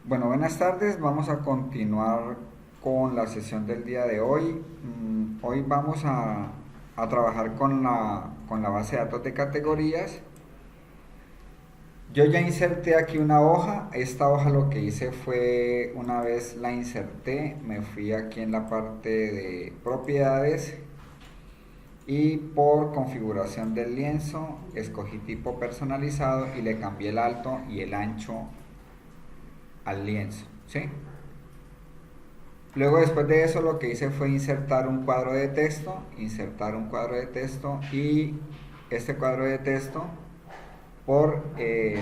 Bueno, buenas tardes. Vamos a continuar con la sesión del día de hoy. Hoy vamos a trabajar con la base de datos de categorías. Yo ya inserté aquí una hoja. Esta hoja lo que hice fue, una vez la inserté, me fui aquí en la parte de propiedades y por configuración del lienzo escogí tipo personalizado y le cambié el alto y el ancho al lienzo, ¿sí? Luego, después de eso, lo que hice fue insertar un cuadro de texto, y este cuadro de texto por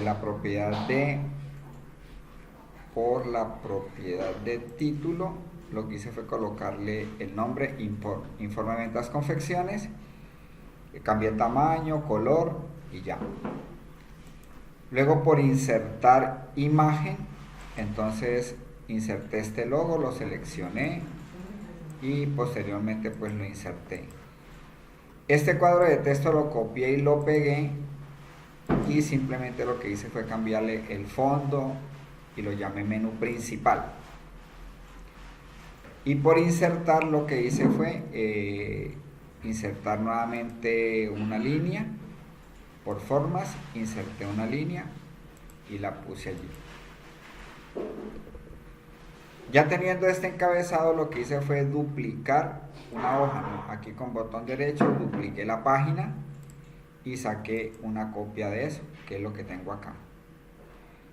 la propiedad de título, lo que hice fue colocarle el nombre Informe de Ventas Confecciones, cambié tamaño, color y ya. Luego, por insertar imagen, entonces inserté este logo, lo seleccioné y posteriormente pues lo inserté. Este cuadro de texto lo copié y lo pegué y simplemente lo que hice fue cambiarle el fondo y lo llamé menú principal. Y por insertar lo que hice fue insertar nuevamente una línea. Por formas inserté una línea y la puse allí. Ya teniendo este encabezado, lo que hice fue duplicar una hoja, ¿no? Aquí con botón derecho dupliqué la página y saqué una copia de eso, que es lo que tengo acá.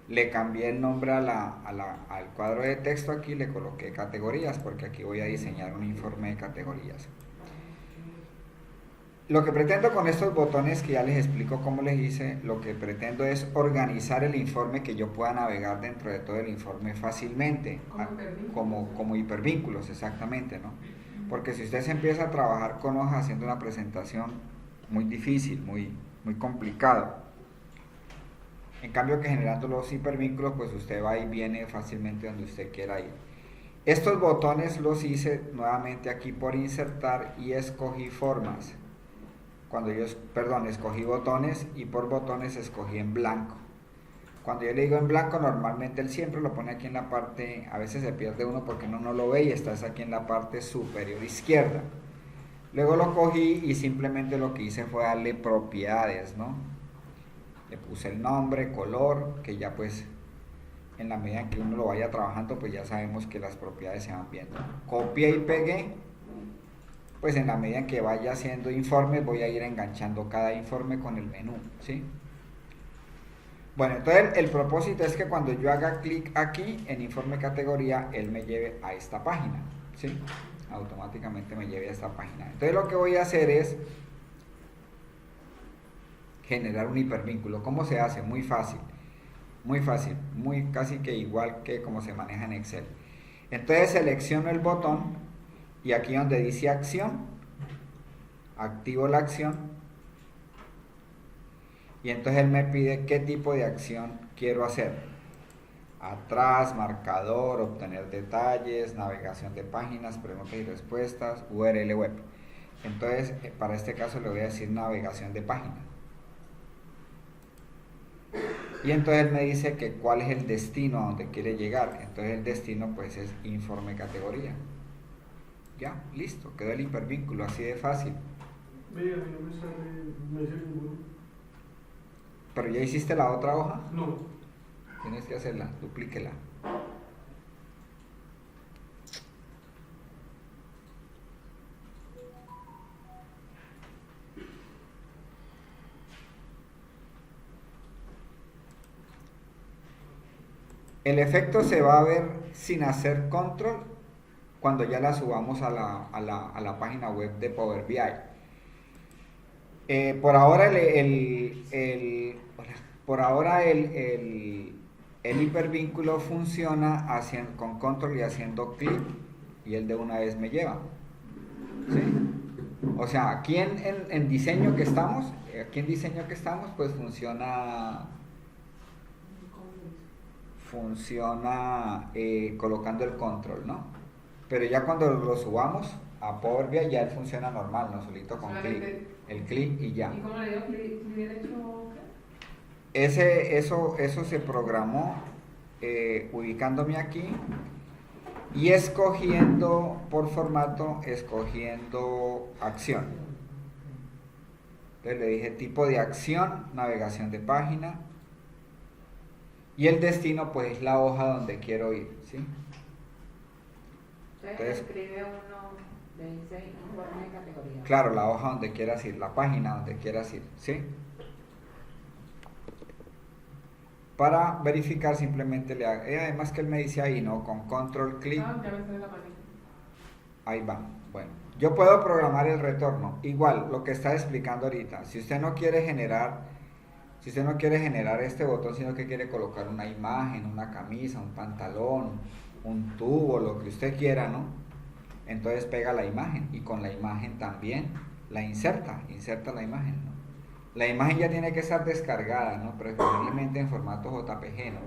Le cambié el nombre al cuadro de texto, aquí le coloqué categorías, porque aquí voy a diseñar un informe de categorías. Lo que pretendo con estos botones, que ya les explico cómo les hice, lo que pretendo es organizar el informe, que yo pueda navegar dentro de todo el informe fácilmente, como hipervínculos, exactamente, ¿no? Porque si usted se empieza a trabajar con hojas haciendo una presentación, muy difícil, muy complicado. En cambio, que generando los hipervínculos, pues usted va y viene fácilmente donde usted quiera ir. Estos botones los hice nuevamente aquí por insertar y escogí formas. Escogí botones y por botones escogí en blanco. Cuando yo le digo en blanco, normalmente él siempre lo pone aquí en la parte, a veces se pierde uno porque uno no lo ve y está aquí en la parte superior izquierda. Luego lo cogí y simplemente lo que hice fue darle propiedades, ¿no? Le puse el nombre, color, que ya pues en la medida en que uno lo vaya trabajando, pues ya sabemos que las propiedades se van viendo. Copié y pegué. Pues en la medida en que vaya haciendo informes voy a ir enganchando cada informe con el menú, ¿sí? Bueno, entonces el propósito es que cuando yo haga clic aquí en informe categoría, él me lleve a esta página, ¿sí? Automáticamente me lleve a esta página. Entonces lo que voy a hacer es generar un hipervínculo. ¿Cómo se hace? Muy fácil, muy casi que igual que como se maneja en Excel. Entonces selecciono el botón y aquí donde dice acción, activo la acción y entonces él me pide qué tipo de acción quiero hacer. Atrás, marcador, obtener detalles, navegación de páginas, preguntas y respuestas, URL web. Entonces para este caso le voy a decir navegación de página. Y entonces él me dice que cuál es el destino a donde quiere llegar. Entonces el destino pues es informe categoría. Ya, listo, quedó el hipervínculo, así de fácil. Ve, a mí no me sale, no dice ninguno. Pero ya hiciste la otra hoja, No. tienes que hacerla, duplíquela. El efecto se va a ver sin hacer control cuando ya la subamos a la página web de Power BI. Por ahora el hipervínculo funciona con control y haciendo clic y él de una vez me lleva, ¿sí? O sea, aquí en diseño que estamos, pues funciona colocando el control, ¿no? Pero ya cuando lo subamos a Power BI ya él funciona normal, no solito con clic, el clic y ya. ¿Y cómo le dio clic derecho? Eso se programó ubicándome aquí y escogiendo por formato, escogiendo acción. Entonces le dije tipo de acción, navegación de página, y el destino pues es la hoja donde quiero ir, ¿sí? Entonces escribe uno, le dice informe de categoría. Claro, la hoja donde quieras ir, la página donde quieras ir, ¿sí? Para verificar simplemente le hago, además que él me dice ahí, ¿no? Con control clic. Ah, ya me sale la página. Ahí va. Bueno, yo puedo programar el retorno. Igual, lo que está explicando ahorita. Si usted no quiere generar este botón, sino que quiere colocar una imagen, una camisa, un pantalón, un tubo, lo que usted quiera, ¿no? Entonces pega la imagen y con la imagen también la inserta la imagen, ¿no? La imagen ya tiene que estar descargada, ¿no? Preferiblemente en formato JPG, ¿no?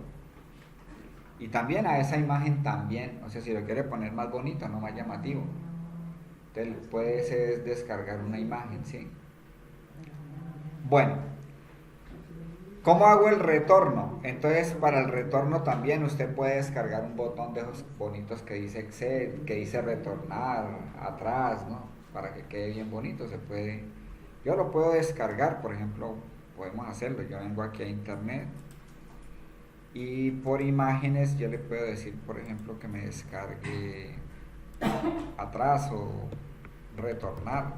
Y también a esa imagen también, o sea, si lo quiere poner más bonito, no más llamativo, entonces puede descargar una imagen, ¿sí? Bueno, ¿cómo hago el retorno? Entonces, para el retorno también usted puede descargar un botón de esos bonitos que dice Excel, que dice retornar atrás, ¿no? Para que quede bien bonito, se puede. Yo lo puedo descargar, por ejemplo, podemos hacerlo. Yo vengo aquí a internet y por imágenes yo le puedo decir, por ejemplo, que me descargue atrás o retornar.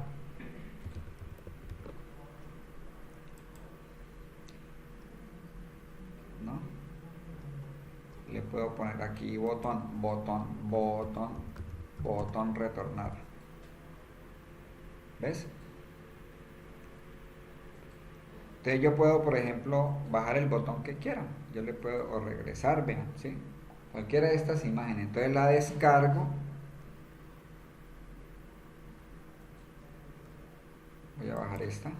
¿No? Le puedo poner aquí botón retornar. ¿Ves? Entonces yo puedo, por ejemplo, bajar el botón que quiera. Yo le puedo, o regresar, vean, ¿sí? Cualquiera de estas imágenes. Entonces la descargo. Voy a bajar esta.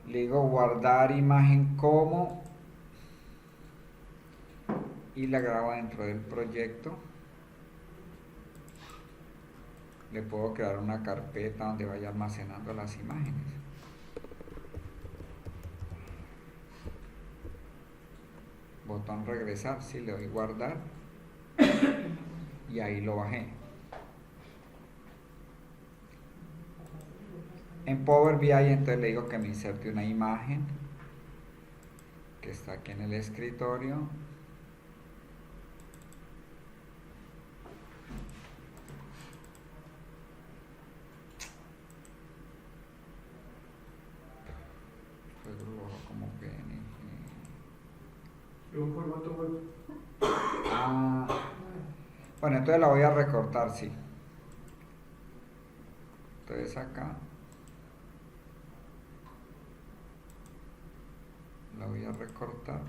Le digo guardar imagen como y la grabo dentro del proyecto. Le puedo crear una carpeta donde vaya almacenando las imágenes. Botón regresar, sí, le doy guardar y ahí lo bajé. En Power BI entonces le digo que me inserte una imagen que está aquí en el escritorio. Como PNG. Un formato web. Bueno, entonces la voy a recortar, sí. Entonces acá la voy a recortar.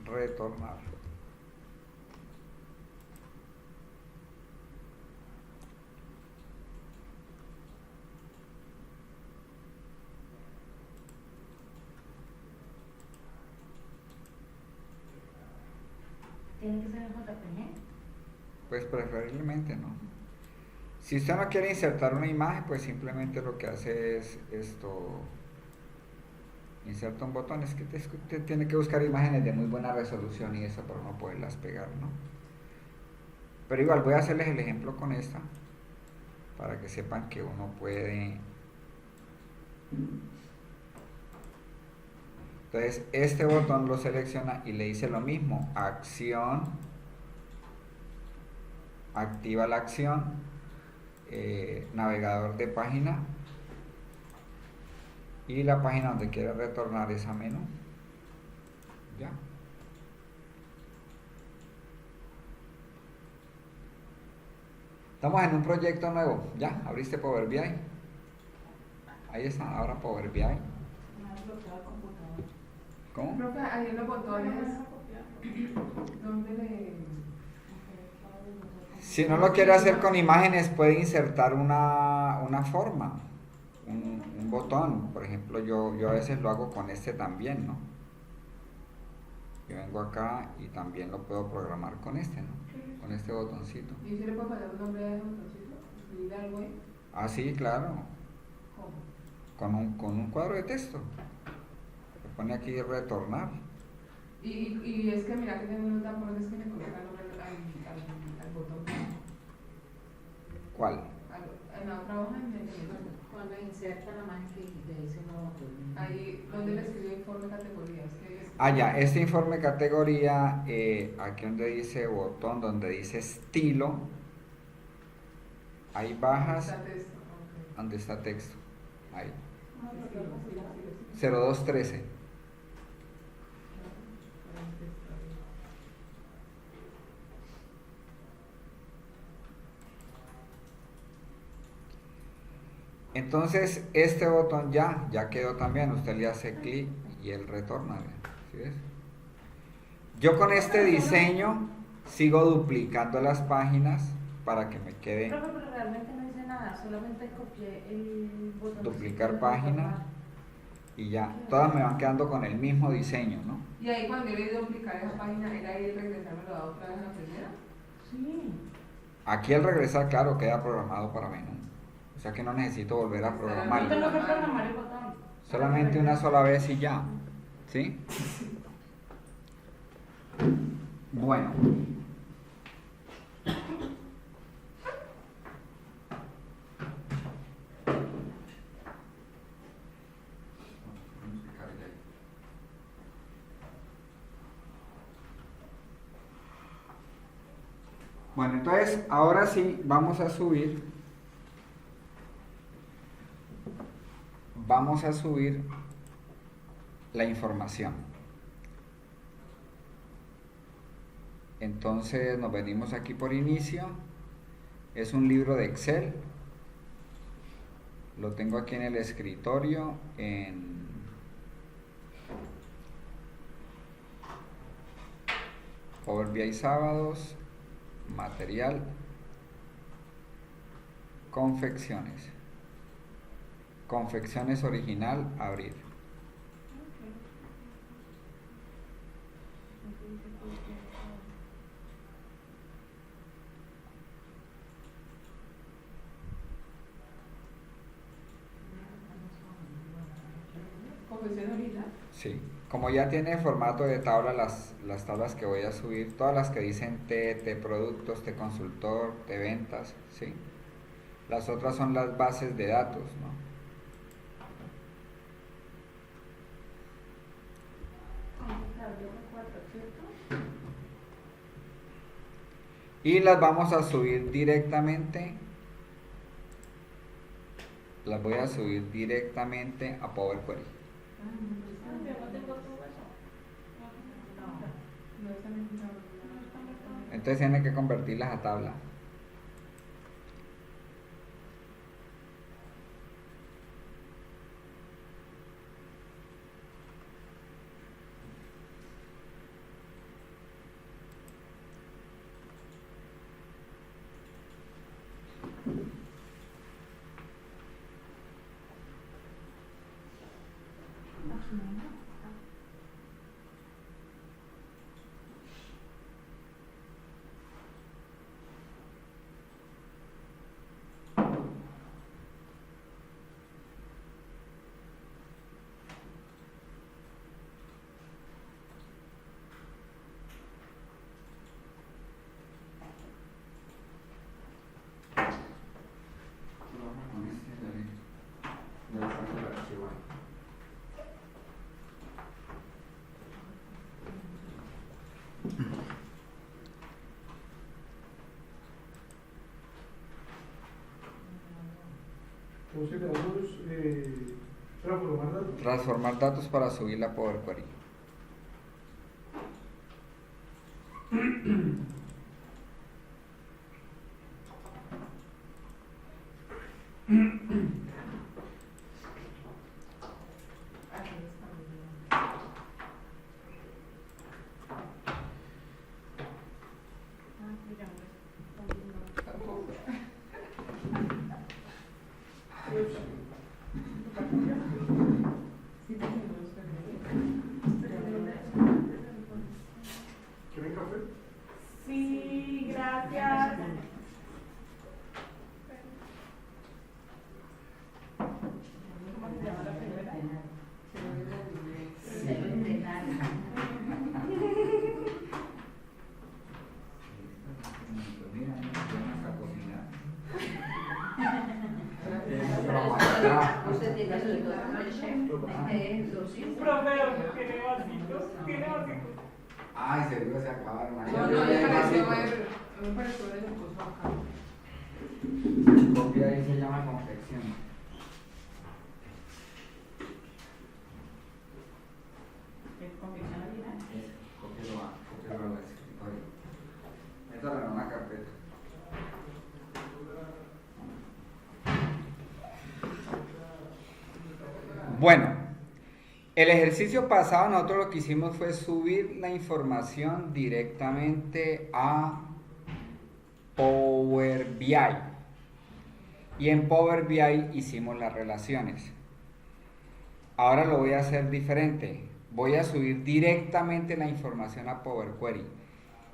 Retornar. ¿Tiene que ser en JPG? Pues preferiblemente no. Si usted no quiere insertar una imagen, pues simplemente lo que hace es esto, inserta un botón. Es que usted tiene que buscar imágenes de muy buena resolución y eso para no poderlas pegar, ¿no? Pero igual voy a hacerles el ejemplo con esta para que sepan que uno puede. Entonces este botón lo selecciona y le dice lo mismo, acción, activa la acción, navegador de página y la página donde quiere retornar esa menú. Ya. Estamos en un proyecto nuevo. Ya, abriste Power BI. Ahí está, ahora Power BI. ¿Cómo? Profe, ahí en los botones, ¿dónde le...? Si no lo quiere hacer con imágenes, puede insertar una forma, un botón. Por ejemplo, yo a veces lo hago con este también, ¿no? Yo vengo acá y también lo puedo programar con este, ¿no? Con este botoncito. ¿Y si le puedo poner un nombre a ese botoncito? ¿Escribir algo ahí? Ah, sí, claro. ¿Cómo? Con un cuadro de texto. Le pone aquí retornar. Y es que mira que tengo un tapón, es que me coloca el nombre al botón. ¿Cuál? En la otra hoja, en el Cuando inserta la imagen que le dice no, ahí donde le escribe informe categoría. Ah, ya, este informe categoría, aquí donde dice botón, donde dice estilo, ahí bajas, Está texto, ok. donde está texto, ahí, Estilo, sí, sí, sí. 0213. Entonces, este botón ya quedó también, usted le hace clic y él retorna, ¿sí ves? Yo con este diseño sigo duplicando las páginas para que me quede pero realmente no dice nada, solamente copié el botón. duplicar página y ya, todas me van quedando con el mismo diseño, ¿no? Y ahí cuando yo le di duplicar esa página, ¿era ahí regresarme lo da otra vez a la primera? Sí. Aquí al regresar, claro, queda programado para menú. O sea que no necesito volver a No programarlo. tengo que programar el botón. Solamente una sola vez y ya. ¿Sí? Bueno. Bueno, entonces ahora sí vamos a subir la información. Entonces nos venimos aquí por inicio. Es un libro de Excel. Lo tengo aquí en el escritorio en Power BI sábados, material, confecciones. Confecciones original, abrir. Confección original. Sí, como ya tiene formato de tabla las tablas que voy a subir, todas las que dicen T productos, T consultor, T ventas, ¿sí? Las otras son las bases de datos, ¿no? Y las vamos a subir directamente, las voy a subir directamente a Power Query. Entonces tienen que convertirlas a tabla. Entonces le damos transformar datos. Transformar datos para subir la Power Query. Usted tiene sus dos chef. Profe, tiene vasitos, tiene vasitos. Ay, seguro se acabaron. No, me pareció ver el coso acá. Copia ahí se llama confección. Confección original. Cópialo al escritorio. Métalo en una carpeta. Bueno, el ejercicio pasado nosotros lo que hicimos fue subir la información directamente a Power BI. Y en Power BI hicimos las relaciones. Ahora lo voy a hacer diferente. Voy a subir directamente la información a Power Query.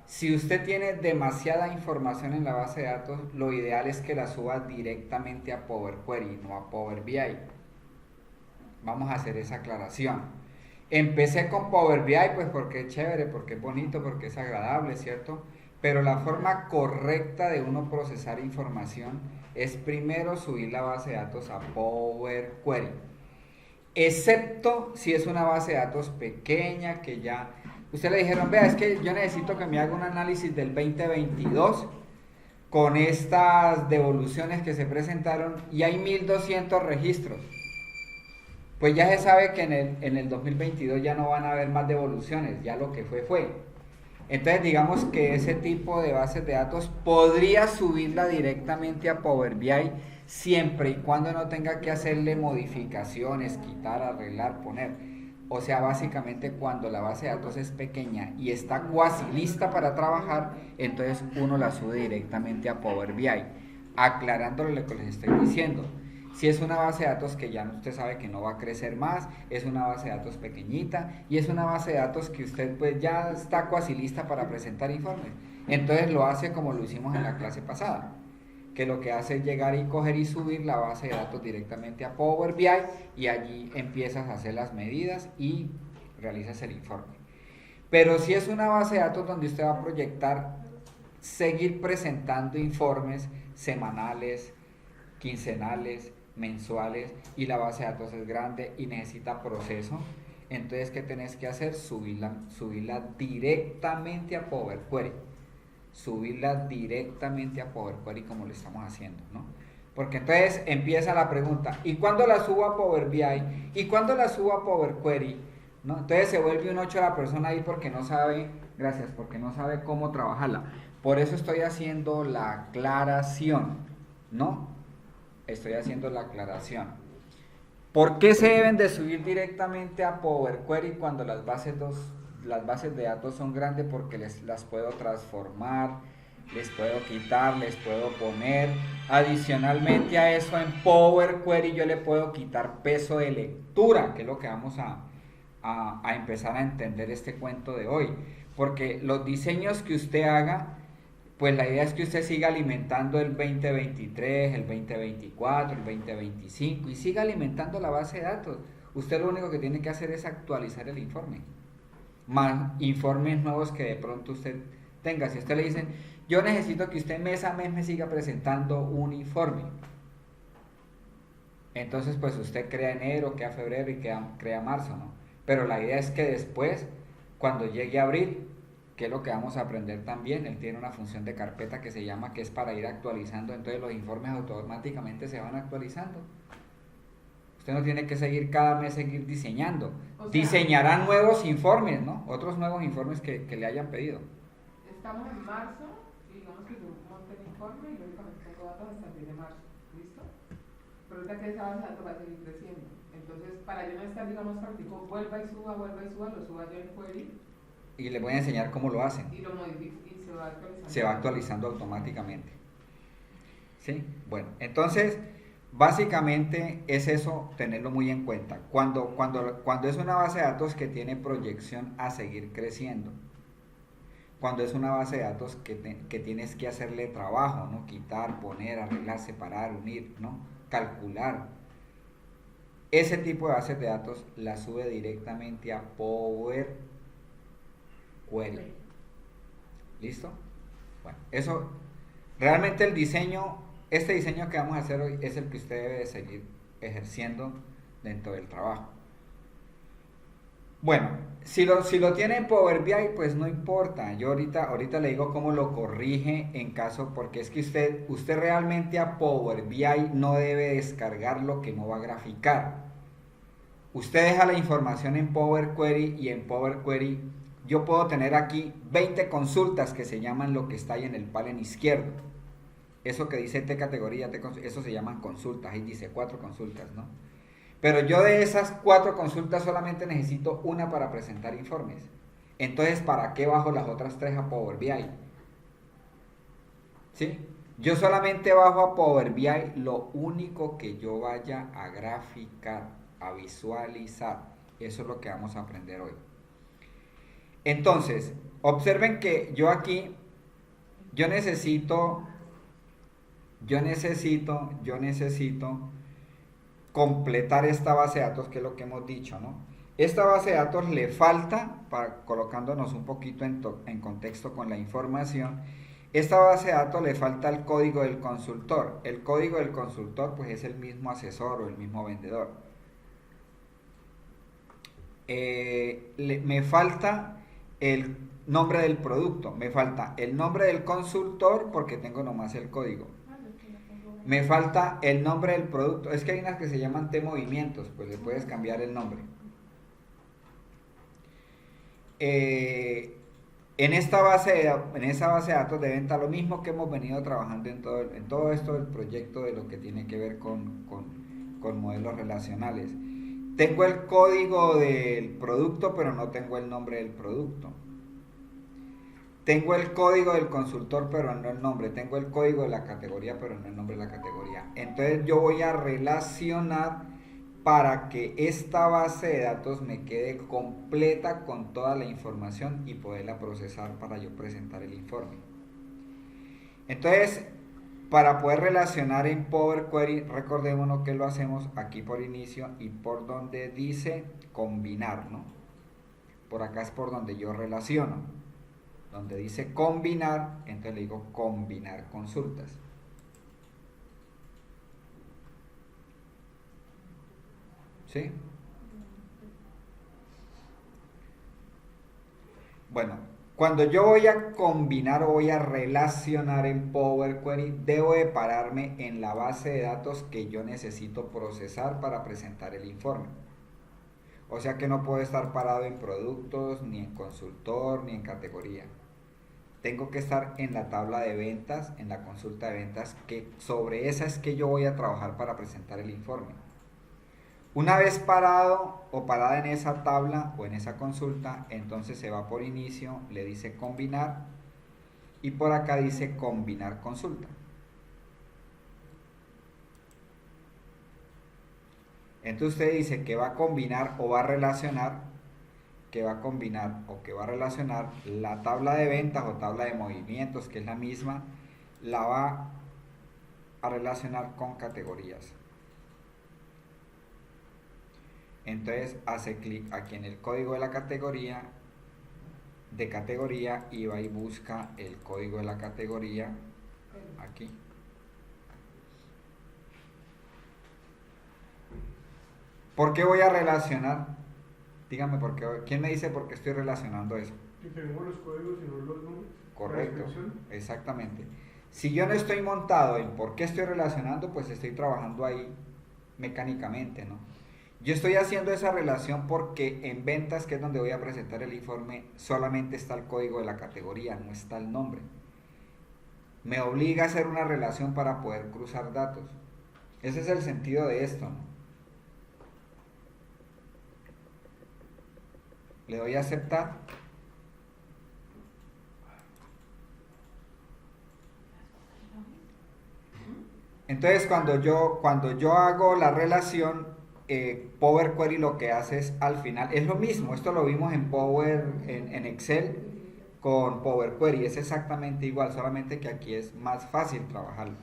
Si usted tiene demasiada información en la base de datos, lo ideal es que la suba directamente a Power Query, no a Power BI. Vamos a hacer esa aclaración. Empecé con Power BI pues porque es chévere, porque es bonito, porque es agradable, ¿cierto? Pero la forma correcta de uno procesar información es primero subir la base de datos a Power Query. Excepto si es una base de datos pequeña que ya... Usted le dijeron, vea, es que yo necesito que me haga un análisis del 2022 con estas devoluciones que se presentaron y hay 1200 registros. Pues ya se sabe que en el 2022 ya no van a haber más devoluciones, ya lo que fue. Entonces digamos que ese tipo de bases de datos podría subirla directamente a Power BI siempre y cuando no tenga que hacerle modificaciones, quitar, arreglar, poner. O sea, básicamente cuando la base de datos es pequeña y está cuasi lista para trabajar, entonces uno la sube directamente a Power BI, aclarándole lo que les estoy diciendo. Si es una base de datos que ya usted sabe que no va a crecer más, es una base de datos pequeñita y es una base de datos que usted pues ya está casi lista para presentar informes. Entonces lo hace como lo hicimos en la clase pasada, que lo que hace es llegar y coger y subir la base de datos directamente a Power BI y allí empiezas a hacer las medidas y realizas el informe. Pero si es una base de datos donde usted va a proyectar seguir presentando informes semanales, quincenales, mensuales y la base de datos es grande y necesita proceso, entonces ¿qué tenés que hacer? Subirla directamente a Power Query. Subirla directamente a Power Query como lo estamos haciendo, ¿no? Porque entonces empieza la pregunta, ¿y cuándo la subo a Power BI? ¿Y cuándo la subo a Power Query? ¿No? Entonces se vuelve un 8 la persona ahí porque no sabe, gracias, porque no sabe cómo trabajarla. Por eso estoy haciendo la aclaración, ¿no? Estoy haciendo la aclaración. ¿Por qué se deben de subir directamente a Power Query cuando las bases de datos son grandes? Porque las puedo transformar, les puedo quitar, les puedo poner. Adicionalmente a eso, en Power Query yo le puedo quitar peso de lectura, que es lo que vamos a empezar a entender este cuento de hoy. Porque los diseños que usted haga, pues la idea es que usted siga alimentando el 2023, el 2024, el 2025 y siga alimentando la base de datos. Usted lo único que tiene que hacer es actualizar el informe. Más informes nuevos que de pronto usted tenga. Si a usted le dicen, yo necesito que usted mes a mes me siga presentando un informe. Entonces pues usted crea enero, crea febrero y crea marzo, ¿no? Pero la idea es que después, cuando llegue abril, que es lo que vamos a aprender también, él tiene una función de carpeta que se llama, que es para ir actualizando, entonces los informes automáticamente se van actualizando. Usted no tiene que seguir cada mes, seguir diseñando. O sea, diseñarán nuevos informes, ¿no? Otros nuevos informes que le hayan pedido. Estamos en marzo y digamos que yo monté el informe y lógicamente tengo datos hasta el 10 de marzo, ¿listo? Pero ahorita que esa base de datos va a seguir creciendo. Entonces, para yo no estar, digamos, práctico, vuelva y suba, lo suba yo en Query. Y le voy a enseñar cómo lo hacen. Y lo modifico y se va actualizando. Se va actualizando automáticamente. ¿Sí? Bueno, entonces, básicamente es eso, tenerlo muy en cuenta. Cuando es una base de datos que tiene proyección a seguir creciendo, cuando es una base de datos que tienes que hacerle trabajo, ¿no? Quitar, poner, arreglar, separar, unir, ¿no? Calcular. Ese tipo de bases de datos la sube directamente a Power Query. ¿Listo? Bueno, eso, realmente el diseño Este diseño que vamos a hacer hoy es el que usted debe de seguir ejerciendo dentro del trabajo. Bueno, si lo tiene en Power BI, pues no importa. Yo ahorita le digo cómo lo corrige en caso, porque es que usted realmente a Power BI no debe descargar lo que no va a graficar. Usted deja la información en Power Query y en Power Query yo puedo tener aquí 20 consultas que se llaman lo que está ahí en el panel izquierdo. Eso que dice T categoría, eso se llaman consultas, ahí dice 4 consultas, ¿no? Pero yo de esas 4 consultas solamente necesito una para presentar informes. Entonces, ¿para qué bajo las otras 3 a Power BI? ¿Sí? Yo solamente bajo a Power BI lo único que yo vaya a graficar, a visualizar. Eso es lo que vamos a aprender hoy. Entonces, observen que yo aquí, yo necesito completar esta base de datos, que es lo que hemos dicho, ¿no? Esta base de datos le falta, colocándonos un poquito en contexto con la información, esta base de datos le falta el código del consultor. El código del consultor pues es el mismo asesor o el mismo vendedor. Me falta el nombre del producto, me falta el nombre del consultor porque tengo nomás el código. Me falta el nombre del producto. Es que hay unas que se llaman T-movimientos, pues le puedes cambiar el nombre. En esa base de datos de venta, lo mismo que hemos venido trabajando en todo esto del proyecto de lo que tiene que ver con modelos relacionales. Tengo el código del producto, pero no tengo el nombre del producto. Tengo el código del consultor, pero no el nombre. Tengo el código de la categoría, pero no el nombre de la categoría. Entonces yo voy a relacionar para que esta base de datos me quede completa con toda la información y poderla procesar para yo presentar el informe. Entonces, para poder relacionar en Power Query, recordémonos que lo hacemos aquí por inicio y por donde dice combinar, ¿no? Por acá es por donde yo relaciono. Donde dice combinar, entonces le digo combinar consultas. ¿Sí? Bueno, cuando yo voy a combinar o voy a relacionar en Power Query, debo de pararme en la base de datos que yo necesito procesar para presentar el informe. O sea que no puedo estar parado en productos, ni en consultor, ni en categoría. Tengo que estar en la tabla de ventas, en la consulta de ventas, que sobre esa es que yo voy a trabajar para presentar el informe. Una vez parado o parada en esa tabla o en esa consulta, entonces se va por inicio, le dice combinar y por acá dice combinar consulta. Entonces usted dice que va a combinar o va a relacionar, que va a combinar o que va a relacionar la tabla de ventas o tabla de movimientos, que es la misma, la va a relacionar con categorías. Entonces hace clic aquí en el código de la categoría, y va y busca el código de la categoría aquí. ¿Por qué voy a relacionar? Dígame, ¿quién me dice por qué estoy relacionando eso? Que tenemos los códigos y no los nombres. Correcto, exactamente. Si yo no estoy montado en por qué estoy relacionando, pues estoy trabajando ahí mecánicamente, ¿no? Yo estoy haciendo esa relación porque en ventas, que es donde voy a presentar el informe, solamente está el código de la categoría, no está el nombre. Me obliga a hacer una relación para poder cruzar datos. Ese es el sentido de esto, ¿no? Le doy a aceptar. Entonces cuando yo hago la relación, Power Query lo que hace es al final, es lo mismo, esto lo vimos en Excel con Power Query, es exactamente igual, solamente que aquí es más fácil trabajarlo.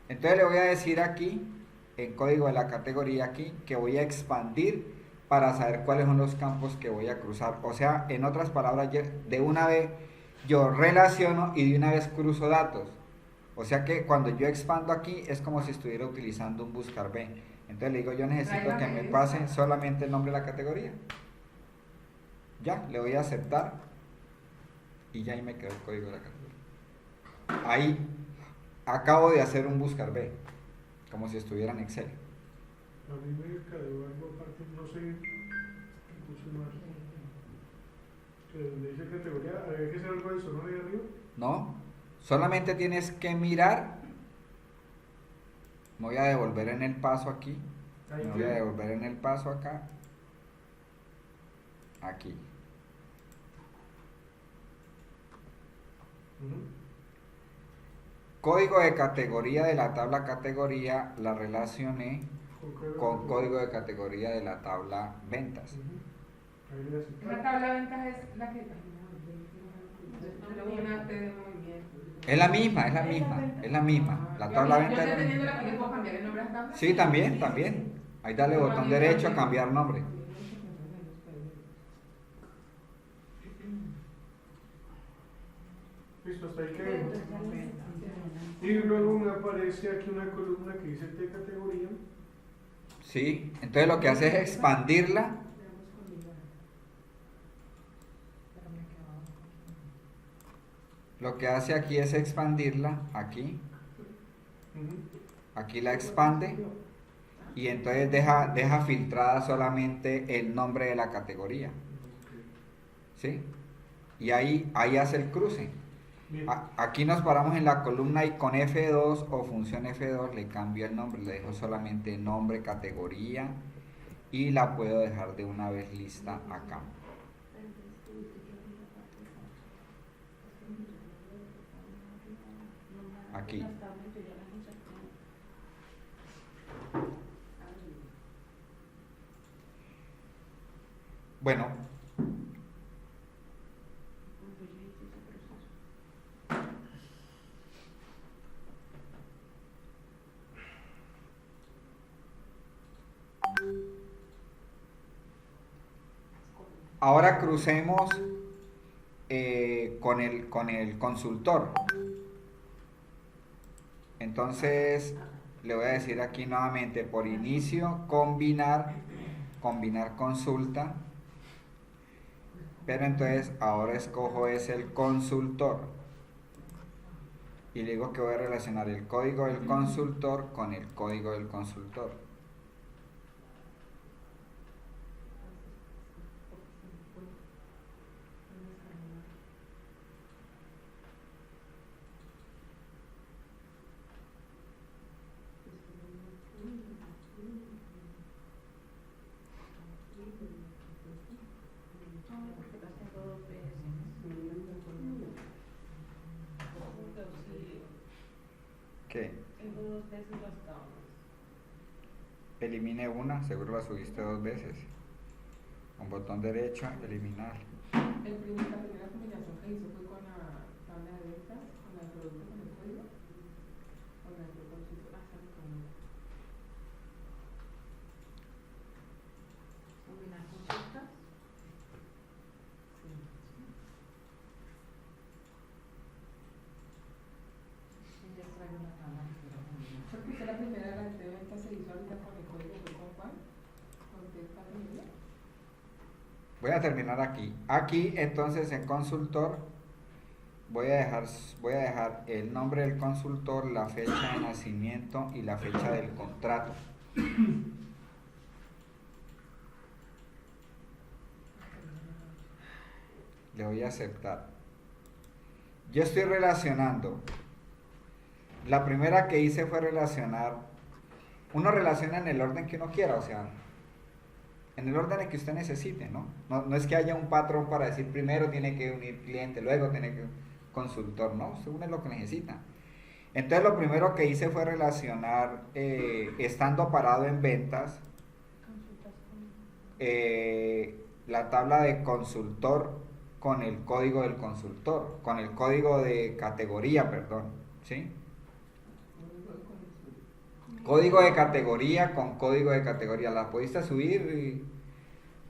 Entonces le voy a decir aquí, en código de la categoría aquí, que voy a expandir para saber cuáles son los campos que voy a cruzar. O sea, en otras palabras, de una vez yo relaciono y de una vez cruzo datos. O sea que cuando yo expando aquí es como si estuviera utilizando un buscar B. Entonces le digo, yo necesito que me pase solamente el nombre de la categoría. Ya, le voy a aceptar y ya ahí me quedó el código de la categoría. Ahí acabo de hacer un buscar B, como si estuviera en Excel. A mí me quedó algo aparte, no sé, puse mal. Que donde dice categoría, ¿había que hacer algo de sonoro ahí arriba? No, solamente tienes que mirar. Me voy a devolver en el paso aquí. Ahí Me voy a queda. devolver en el paso acá. Aquí. Ujú. Código de categoría de la tabla categoría la relacioné con código de categoría de la tabla ventas. Ujú. Ahí le hace. Esa tabla de ventas es la que... Yo una T de movimiento. Es la misma, es la misma, es la misma. La tabla Yo venta ya es la teniendo misma. la que le puedo cambiar el nombre a esta tabla. Sí, también, también. Ahí dale botón derecho a cambiar nombre. Listo, hasta ahí quedó. Y luego me aparece aquí una columna que dice T categoría. Sí, entonces lo que hace es expandirla. Lo que hace aquí es expandirla, aquí, Ujú. aquí la expande y entonces deja filtrada solamente el nombre de la categoría, ¿sí? Y ahí hace el cruce. Bien. Aquí nos paramos en la columna y con F2 o función F2 le cambio el nombre, le dejo solamente nombre, categoría y la puedo dejar de una vez lista acá. Aquí. Bueno, ahora crucemos con el consultor. Entonces le voy a decir aquí nuevamente por inicio, combinar consulta. Pero entonces ahora escojo es el consultor. Y le digo que voy a relacionar el código del consultor con el código del consultor. ¿Qué? Elimine una, seguro la subiste 2 veces. Con botón derecho, eliminar. La primera combinación que hizo fue con la tabla de ventas, con el producto, con el código, con el consultor. Combinar consultas. Ya traigo una tabla que quiero combinar. Porque usted la primera de las de ventas se hizo ahorita con el código, ¿fue con cuál? ¿Con qué categoría? Voy a terminar aquí. Aquí entonces en consultor voy a dejar el nombre del consultor, la fecha de nacimiento y la fecha del contrato. Le voy a aceptar. Yo estoy relacionando. La primera que hice fue relacionar. Uno relaciona en el orden que uno quiera, o sea, en el orden que usted necesite, ¿no? No es que haya un patrón para decir primero tiene que unir cliente, luego tiene que consultor, ¿no? Usted une lo que necesita. Entonces lo primero que hice fue relacionar, estando parado en ventas, la tabla de consultor con el código del consultor, con el código de categoría, perdón, ¿sí? Código de categoría con código de categoría. ¿La pudiste subir?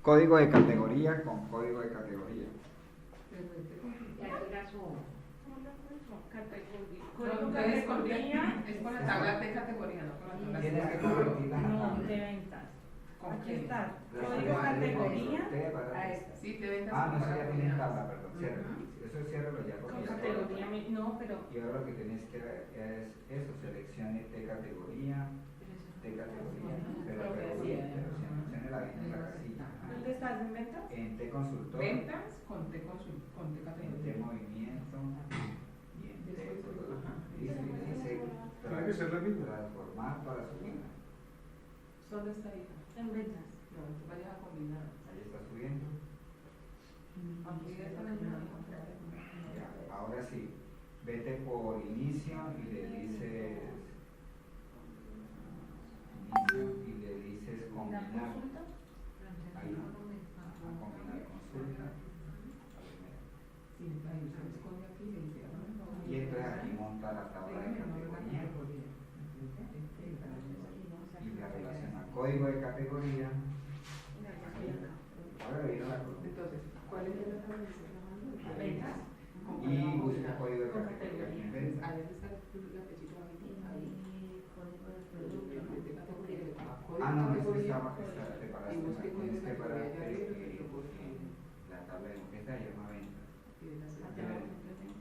Código de categoría con código de categoría. categoría. No, Código entonces, categoría. es con la tabla de categoría, no con la tabla Tienes que de convertirla en No, tabla. de ventas. ¿Con Aquí qué? está. Las Código tablas de categoría. A esta. Sí, te ventas Ah, no, con eso ya tiene categoría. tabla, perdón, cierra. Ujú. Eso ciérralo ya porque Con ya categoría. No, pero. Y ahora lo que tienes que ver es eso, seleccione T categoría, pero seleccione la bien en la casilla. ¿Dónde estás en ventas? En T consultor, Ventas con T en T categoría. movimiento y en T Ajá. dice Tiene que ser la misma. transformar para subir. ¿Dónde está ahí? En ventas. No, tú vayas a combinar. Ahí está subiendo. Aquí está la misma. Ya, ahora sí, vete por inicio y le dices ¿La combinar. consulta? Ahí, a combinar consulta. La primera. Sí, ahí se esconde aquí y dice, Y entonces aquí monta la tabla de categoría y la relaciona código de categoría. Ahora viene la columna. Entonces, ¿cuál es la tabla de Ventas. Y busca código de categoría aquí en venta. Ahí está la flechita bajita, ahí. Código de De producto. categoría, le ponga código Ah, no, de es que categoría. te Y paraste busque mal. código Tienes de que categoría pararte allá arriba y lo busque. la tabla de esta se llama venta. Y de la Allá segunda. abajo, yo tengo.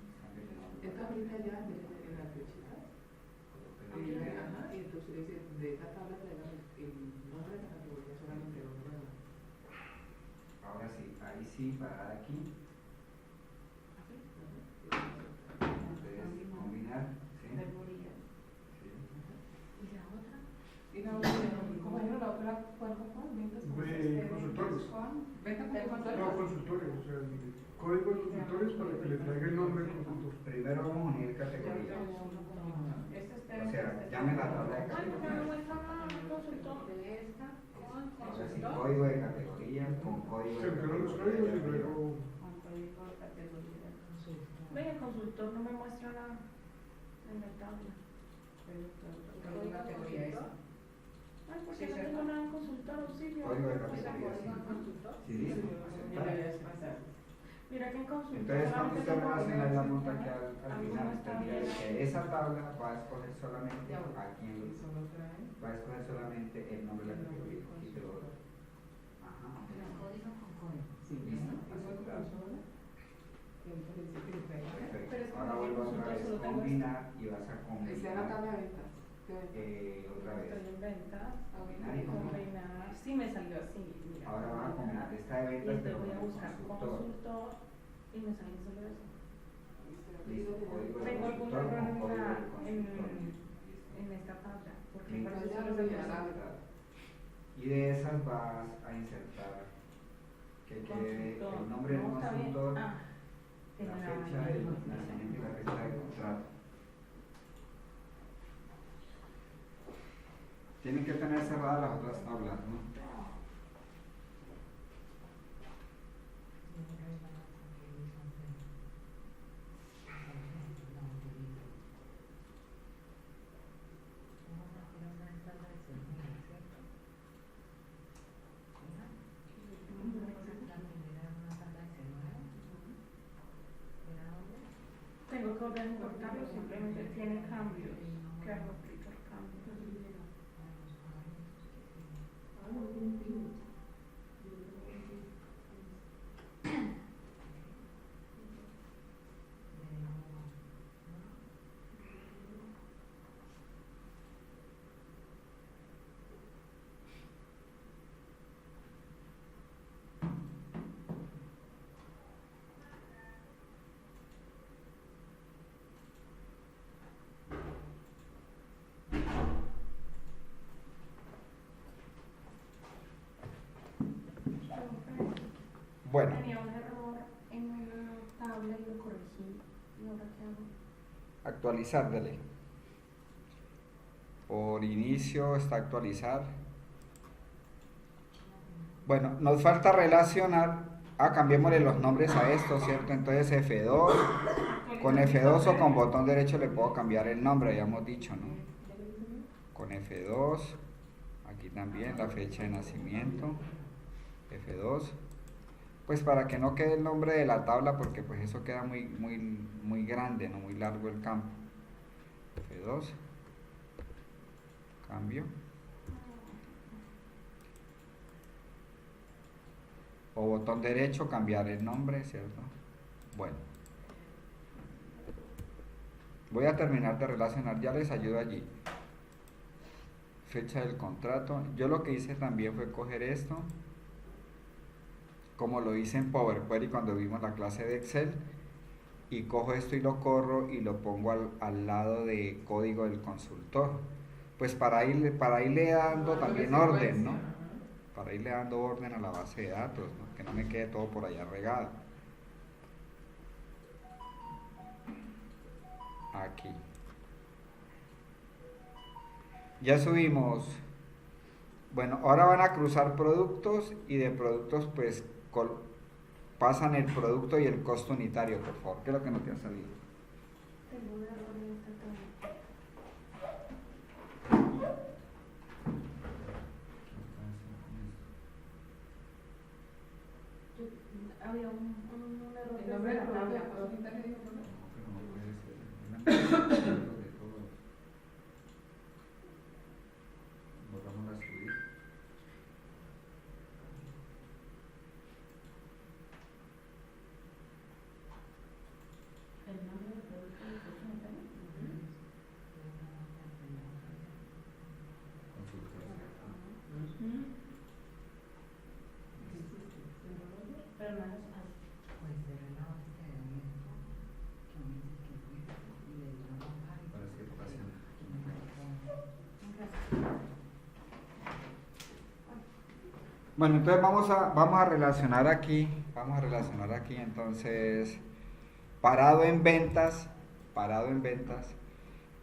Esta ahorita ya en la flechita. Ajá, y entonces le dice, de esta tabla te da el nombre de la categoría, solamente el nombre de la. Ahora sí, ahí sí, parar aquí. Entonces, combinar. ¿Sí? Categoría. Sí. ¿Y la otra? Y la otra, compañero, la otra, ¿cuál? Ventas con Consultores. Ventas con No, consultores. consultores, o sea, el código de consultores para que le traiga el nombre del consultor. Primero vamos a unir categorías. O sea, llame la tabla de Ay, ¿por qué no categorías. muestra consultor? De esta con Ahora sí, consultor. código de categoría con código Se de enviaron los categoría. códigos y luego Con código de categoría de consultor. Ve, el consultor no me muestra nada en la tabla. ¿Cuál categoría es? Ay, ¿por qué no tengo nada en consultor auxilio? Código de O sea, categoría, código en sí. consultor. Sí, dice, aceptar. Mira que en consultor. Entonces, cuando usted solamente va a tengo hacer la que monta aquí aceptar. al Alguno final, está usted mira bien. que esa tabla va a escoger solamente Ya, aquí en Eso lo trae. va a escoger solamente el nombre de la categoría y te lo doy. Ajá. Código con código. Sí, Listo, eso es aceptar. consola. Y ahorita le dice que le traiga. Pero es Perfecto. que Ahora no vuelvo consulta, otra vez solo tengo combinar y vas a Está en la combinar tabla de ventas. ¿Qué ventas? otra vez. Estoy en ventas. Combinar y combinar. Combinar. Sí, me salió así. Mira. Ahora vas a combinar esta de Y ventas entonces pero voy a con el buscar consultor. consultor y me sale solo eso. Listo, código de Tengo algún consultor error con código de en consultor. en esta tabla. Porque Mientras parece ya solo lo se rellenará. muestra Y de esas vas a insertar que quede consultor. el nombre del No, está bien. consultor, Ah, en la la fecha del nacimiento y la fecha de contrato. Tienen que tener cerradas las otras tablas, ¿no? Tengo que volver a importarlo, simplemente tiene cambios. Que hago aplicar cambios. Bueno, Tenía un error en la tabla y lo corregí. ¿Y ahora qué hago? actualizar, dale. Por inicio está actualizar. Bueno, nos falta relacionar. Cambiémosle los nombres a esto, ¿cierto? Entonces F2, con F2 o con botón derecho le puedo cambiar el nombre, habíamos dicho, ¿no? Con F2, aquí también la fecha de nacimiento, F2. Pues para que no quede el nombre de la tabla, porque pues eso queda muy grande, no muy largo el campo. F2, cambio. O botón derecho, cambiar el nombre, ¿cierto? Bueno. Voy a terminar de relacionar, ya les ayudo allí. Fecha del contrato. Yo lo que hice también fue coger esto, como lo hice en Power Query cuando vimos la clase de Excel, y cojo esto y lo corro y lo pongo al lado de código del consultor. Pues para irle dando también orden, ¿no? Para irle dando orden a la base de datos, ¿no? Que no me quede todo por allá regado. Aquí. Ya subimos. Bueno, ahora van a cruzar productos y de productos pues pasan el producto y el costo unitario, por favor. ¿Qué es lo que no te ha salido? Tengo un error en esta tabla. Había un error El desde nombre la del tabla. producto unitario dijo, ¿no? No, pero no puede ser. Volvamos a subir. El nombre del producto del costo unitario. Pero no es así. Pues será la base de datos que me dice que fue y le dio la hoja y Para que pase. Bueno, entonces vamos a relacionar aquí entonces parado en ventas,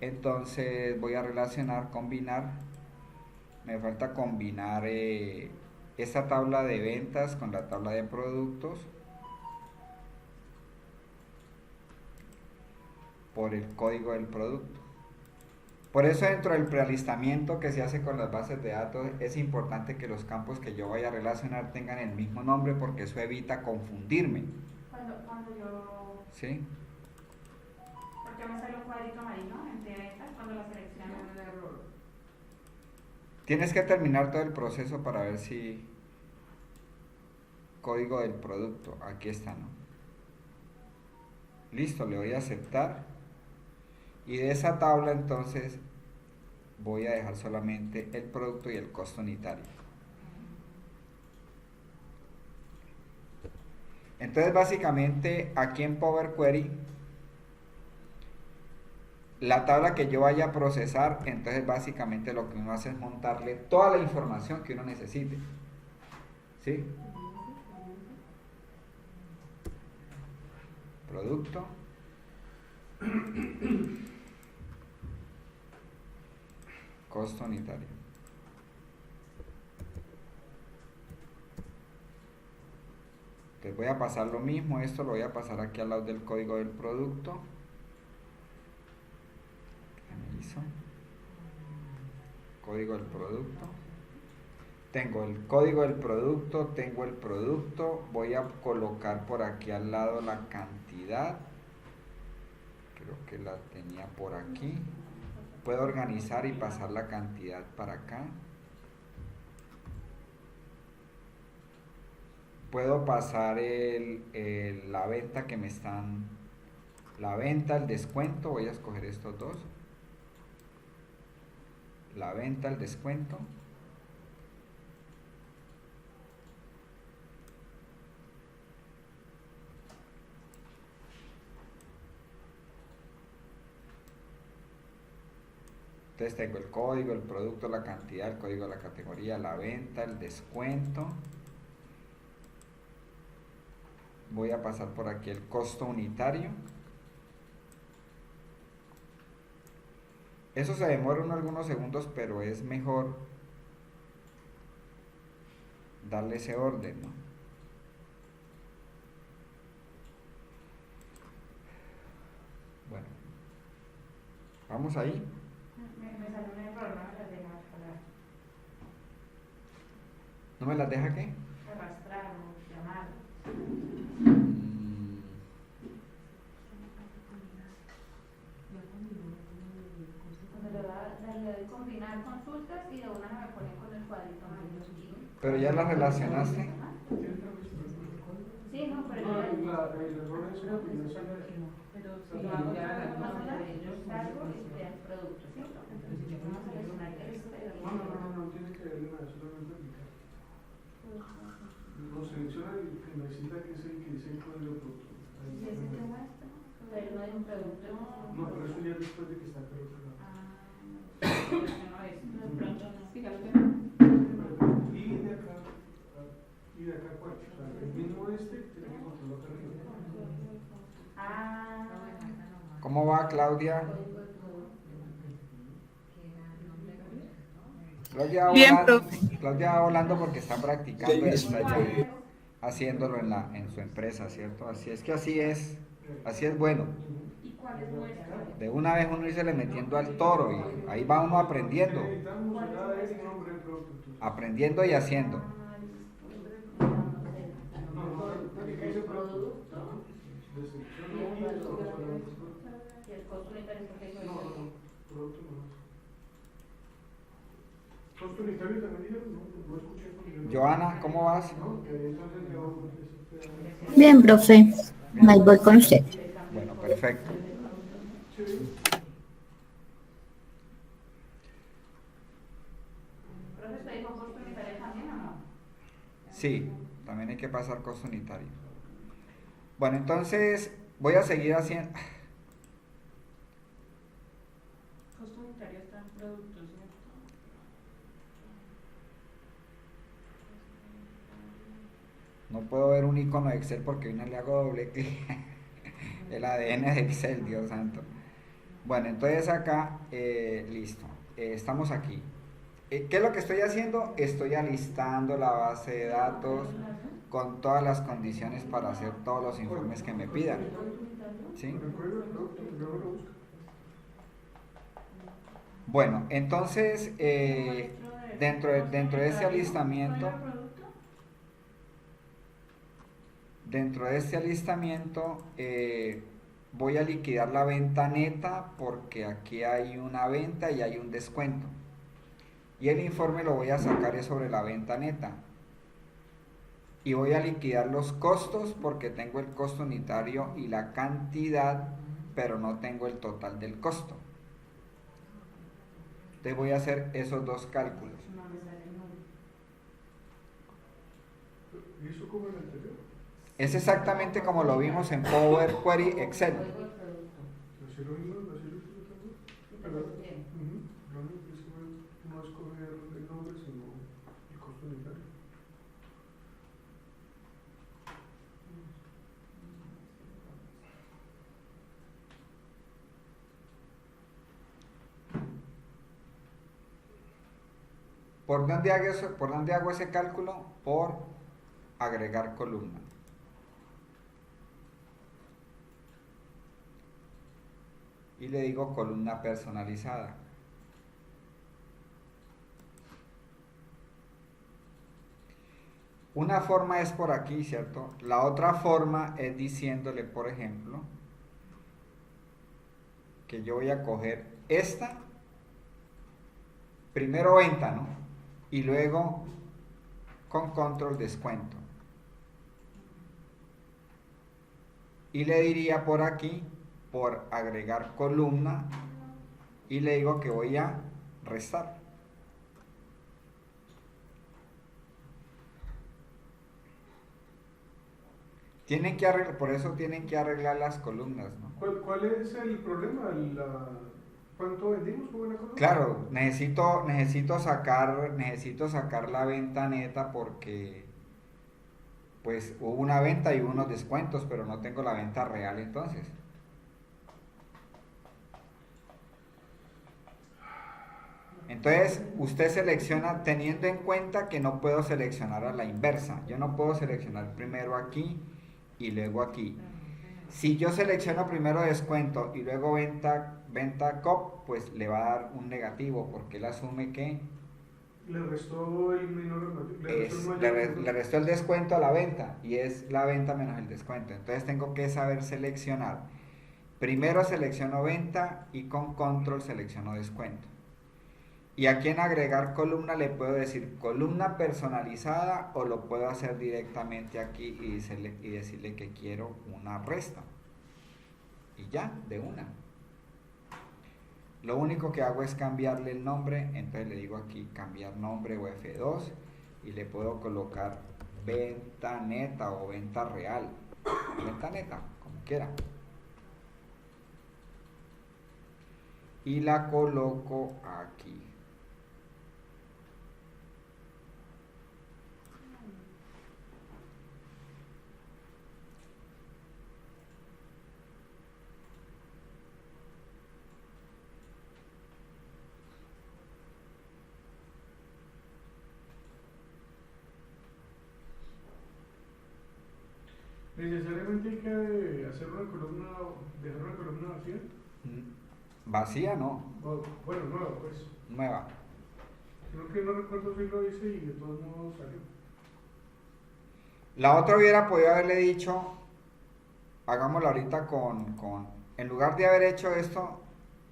entonces voy a relacionar, combinar, me falta combinar esta tabla de ventas con la tabla de productos por el código del producto. Por eso dentro del prealistamiento que se hace con las bases de datos es importante que los campos que yo vaya a relacionar tengan el mismo nombre, porque eso evita confundirme. Cuando yo... ¿Sí? Porque me sale un cuadrito amarillo entre ventas cuando la selecciono. Tiene un error. Tienes que terminar todo el proceso para ver si código del producto, aquí está, ¿no? Listo, le voy a aceptar. Y de esa tabla entonces voy a dejar solamente el producto y el costo unitario. Entonces básicamente aquí en Power Query, la tabla que yo vaya a procesar, entonces básicamente lo que uno hace es montarle toda la información que uno necesite. ¿Sí? Producto. Costo unitario. Entonces voy a pasar lo mismo, esto lo voy a pasar aquí al lado del código del producto. ¿Qué me hizo? Código del producto. Tengo el código del producto, tengo el producto, voy a colocar por aquí al lado la cantidad. Creo que la tenía por aquí. Puedo organizar y pasar la cantidad para acá. Puedo pasar la venta que me están... La venta, el descuento, voy a escoger estos dos. La venta, el descuento. Entonces tengo el código, el producto, la cantidad, el código de la categoría, la venta, el descuento. Voy a pasar por aquí el costo unitario. Eso se demora algunos segundos, pero es mejor darle ese orden, ¿no? Bueno, vamos ahí. Me sale un error, no me las deja arrastrar. ¿No me las deja qué? Arrastrar o llamar. Le doy combinar consultas y de una me ponen con el cuadrito amarillo. Pero ya las relacionaste. Sí, no, pero No, el error es una combinación. Pero si sí, yo hago ya yo salgo y crear producto, ¿cierto? Entonces yo voy a seleccionar este. No, tiene que verle nada, solamente aplicar. Lo selecciona y que necesita que es el que dice el código de producto. Ahí ¿Y está. ese te muestra? Pero no hay un producto. No, pero eso ya es después de que está colocado. De pronto no. sí, ya lo tengo. Y de acá cuál, o sea, el mismo tiene que controlarlo acá arriba. Ah, ¿Cómo va, Claudia? código de producto. Claudia va Bien, volando, profe. Claudia va volando porque está practicando y está ya haciéndolo en su empresa, ¿cierto? Así es que así es bueno. ¿Y cuál es nuestra? De una vez uno irse le metiendo al toro y ahí va uno aprendiendo, Necesitamos acá el nombre del producto. Entonces. aprendiendo y haciendo. El producto De selección y el y valor. de Y el costo unitario porque eso no, producto no. Costo unitario también dijeron, no escuché con Joana, ¿cómo vas? No, que entonces yo. Bien, profe. Ahí voy con usted. Bueno, perfecto. ¿Profe, usted dijo costo unitario también o no? Sí, también hay que pasar costo unitario. Bueno, entonces voy a seguir haciendo... Costo unitario está en productos, ¿cierto? No puedo ver un icono de Excel porque no le hago doble clic. El ADN de Excel, Dios santo. Bueno, entonces acá, listo. Estamos aquí. ¿Qué es lo que estoy haciendo? Estoy alistando la base de datos con todas las condiciones para hacer todos los informes que me pidan. ¿Sí? Bueno, entonces, dentro de ese alistamiento... Dentro de este alistamiento voy a liquidar la venta neta porque aquí hay una venta y hay un descuento. Y el informe lo voy a sacar sobre la venta neta. Y voy a liquidar los costos porque tengo el costo unitario y la cantidad, pero no tengo el total del costo. Entonces voy a hacer esos dos cálculos. ¿Y eso como el anterior? Es exactamente como lo vimos en Power Query Excel. Así lo mismo, pero lo único que es que no escoger el nombre, sino el costo unitario. ¿Por dónde hago ese cálculo? Por agregar columna. Y le digo columna personalizada. Una forma es por aquí, ¿cierto? La otra forma es diciéndole, por ejemplo, que yo voy a coger esta, primero venta, ¿no? Y luego con control descuento. Y le diría por aquí, por agregar columna, y le digo que voy a restar. Tienen que arreglar, por eso tienen que arreglar las columnas, ¿no? ¿Cuál es el problema? ¿Cuánto vendimos con una columna? Claro, necesito sacar la venta neta porque pues hubo una venta y hubo unos descuentos, pero no tengo la venta real entonces. Entonces, usted selecciona teniendo en cuenta que no puedo seleccionar a la inversa. Yo no puedo seleccionar primero aquí y luego aquí. Si yo selecciono primero descuento y luego venta COP, pues le va a dar un negativo porque él asume que Le restó el menor remate, le restó el mayor le remate. restó el descuento a la venta y es la venta menos el descuento. Entonces tengo que saber seleccionar. Primero selecciono venta y con control selecciono descuento. Y aquí en agregar columna le puedo decir columna personalizada o lo puedo hacer directamente aquí y decirle que quiero una resta. Y ya, de una. Lo único que hago es cambiarle el nombre, entonces le digo aquí cambiar nombre o F2 y le puedo colocar venta neta o venta real. Venta neta, como quiera. Y la coloco aquí. ¿Necesariamente hay que hacer una columna, dejar una columna vacía? Vacía no, Bueno, nueva pues. nueva. Creo que no recuerdo si lo hice y de todos modos salió. La otra hubiera podido haberle dicho, hagámoslo ahorita en lugar de haber hecho esto,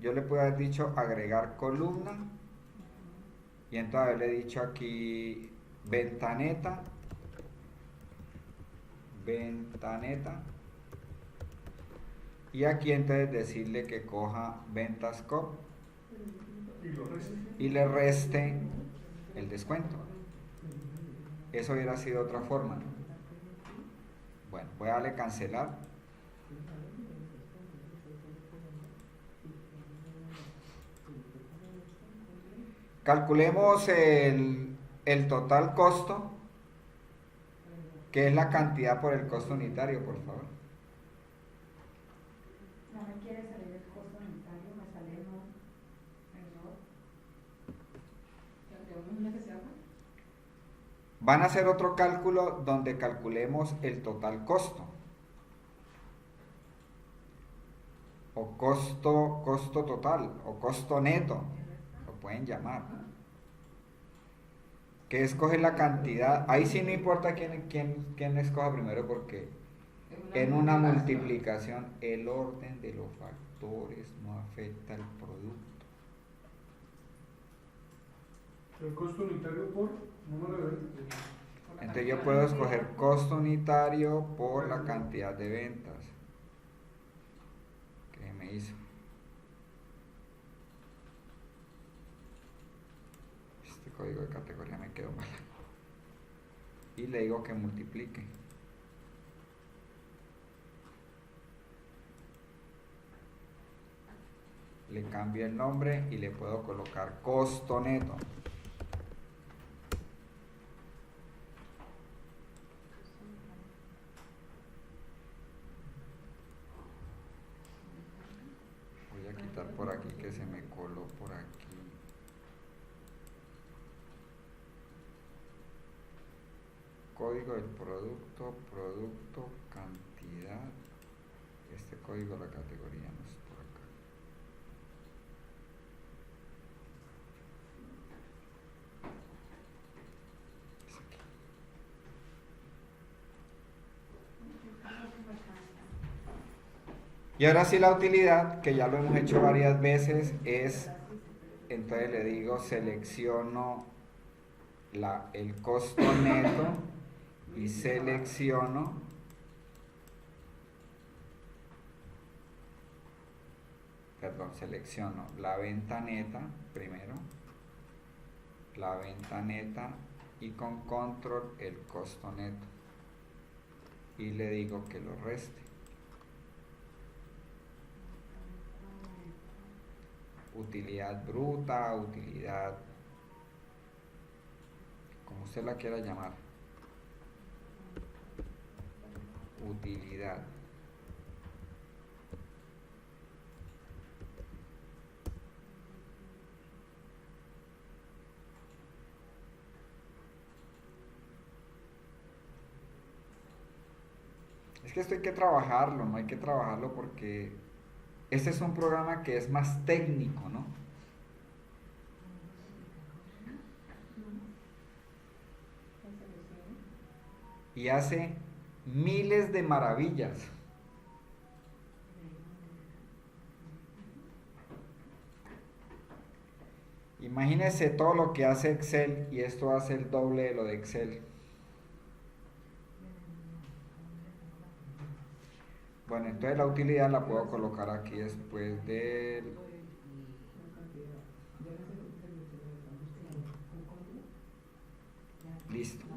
yo le puedo haber dicho agregar columna y entonces haberle dicho aquí ventaneta y aquí entonces decirle que coja ventascope Y lo resta. y le reste el descuento. Eso hubiera sido otra forma, ¿no? Bueno, voy a darle cancelar. Calculemos el total costo, que es la cantidad por el costo unitario, por favor. No me quiere salir el costo unitario, me sale no. Error. ¿Tendríamos una que se llama? Van a hacer otro cálculo donde calculemos el total costo. O costo total, o costo neto, lo pueden llamar. Que escoge la cantidad, ahí sí no importa quién escoja primero porque en una multiplicación el orden de los factores no afecta el producto. El costo unitario por número de ventas. Entonces yo puedo escoger costo unitario por la cantidad de ventas que me hizo. Este código de categoría me quedó mal. Y le digo que multiplique. Le cambio el nombre y le puedo colocar costo neto. Voy a quitar por aquí que se me coló por aquí. Código del producto, cantidad. Este código de la categoría no es por acá. Es aquí. Y ahora sí la utilidad, que ya lo hemos hecho varias veces, es, entonces le digo, selecciono el costo neto y selecciono la venta neta primero, la venta neta y con control el costo neto y le digo que lo reste. Utilidad bruta, utilidad, como usted la quiera llamar, utilidad. Es que esto hay que trabajarlo, no hay que trabajarlo porque este es un programa que es más técnico, ¿no? y hace miles de maravillas. Imagínense todo lo que hace Excel y esto hace el doble de lo de Excel. Bueno, entonces la utilidad la puedo colocar aquí después del... Listo.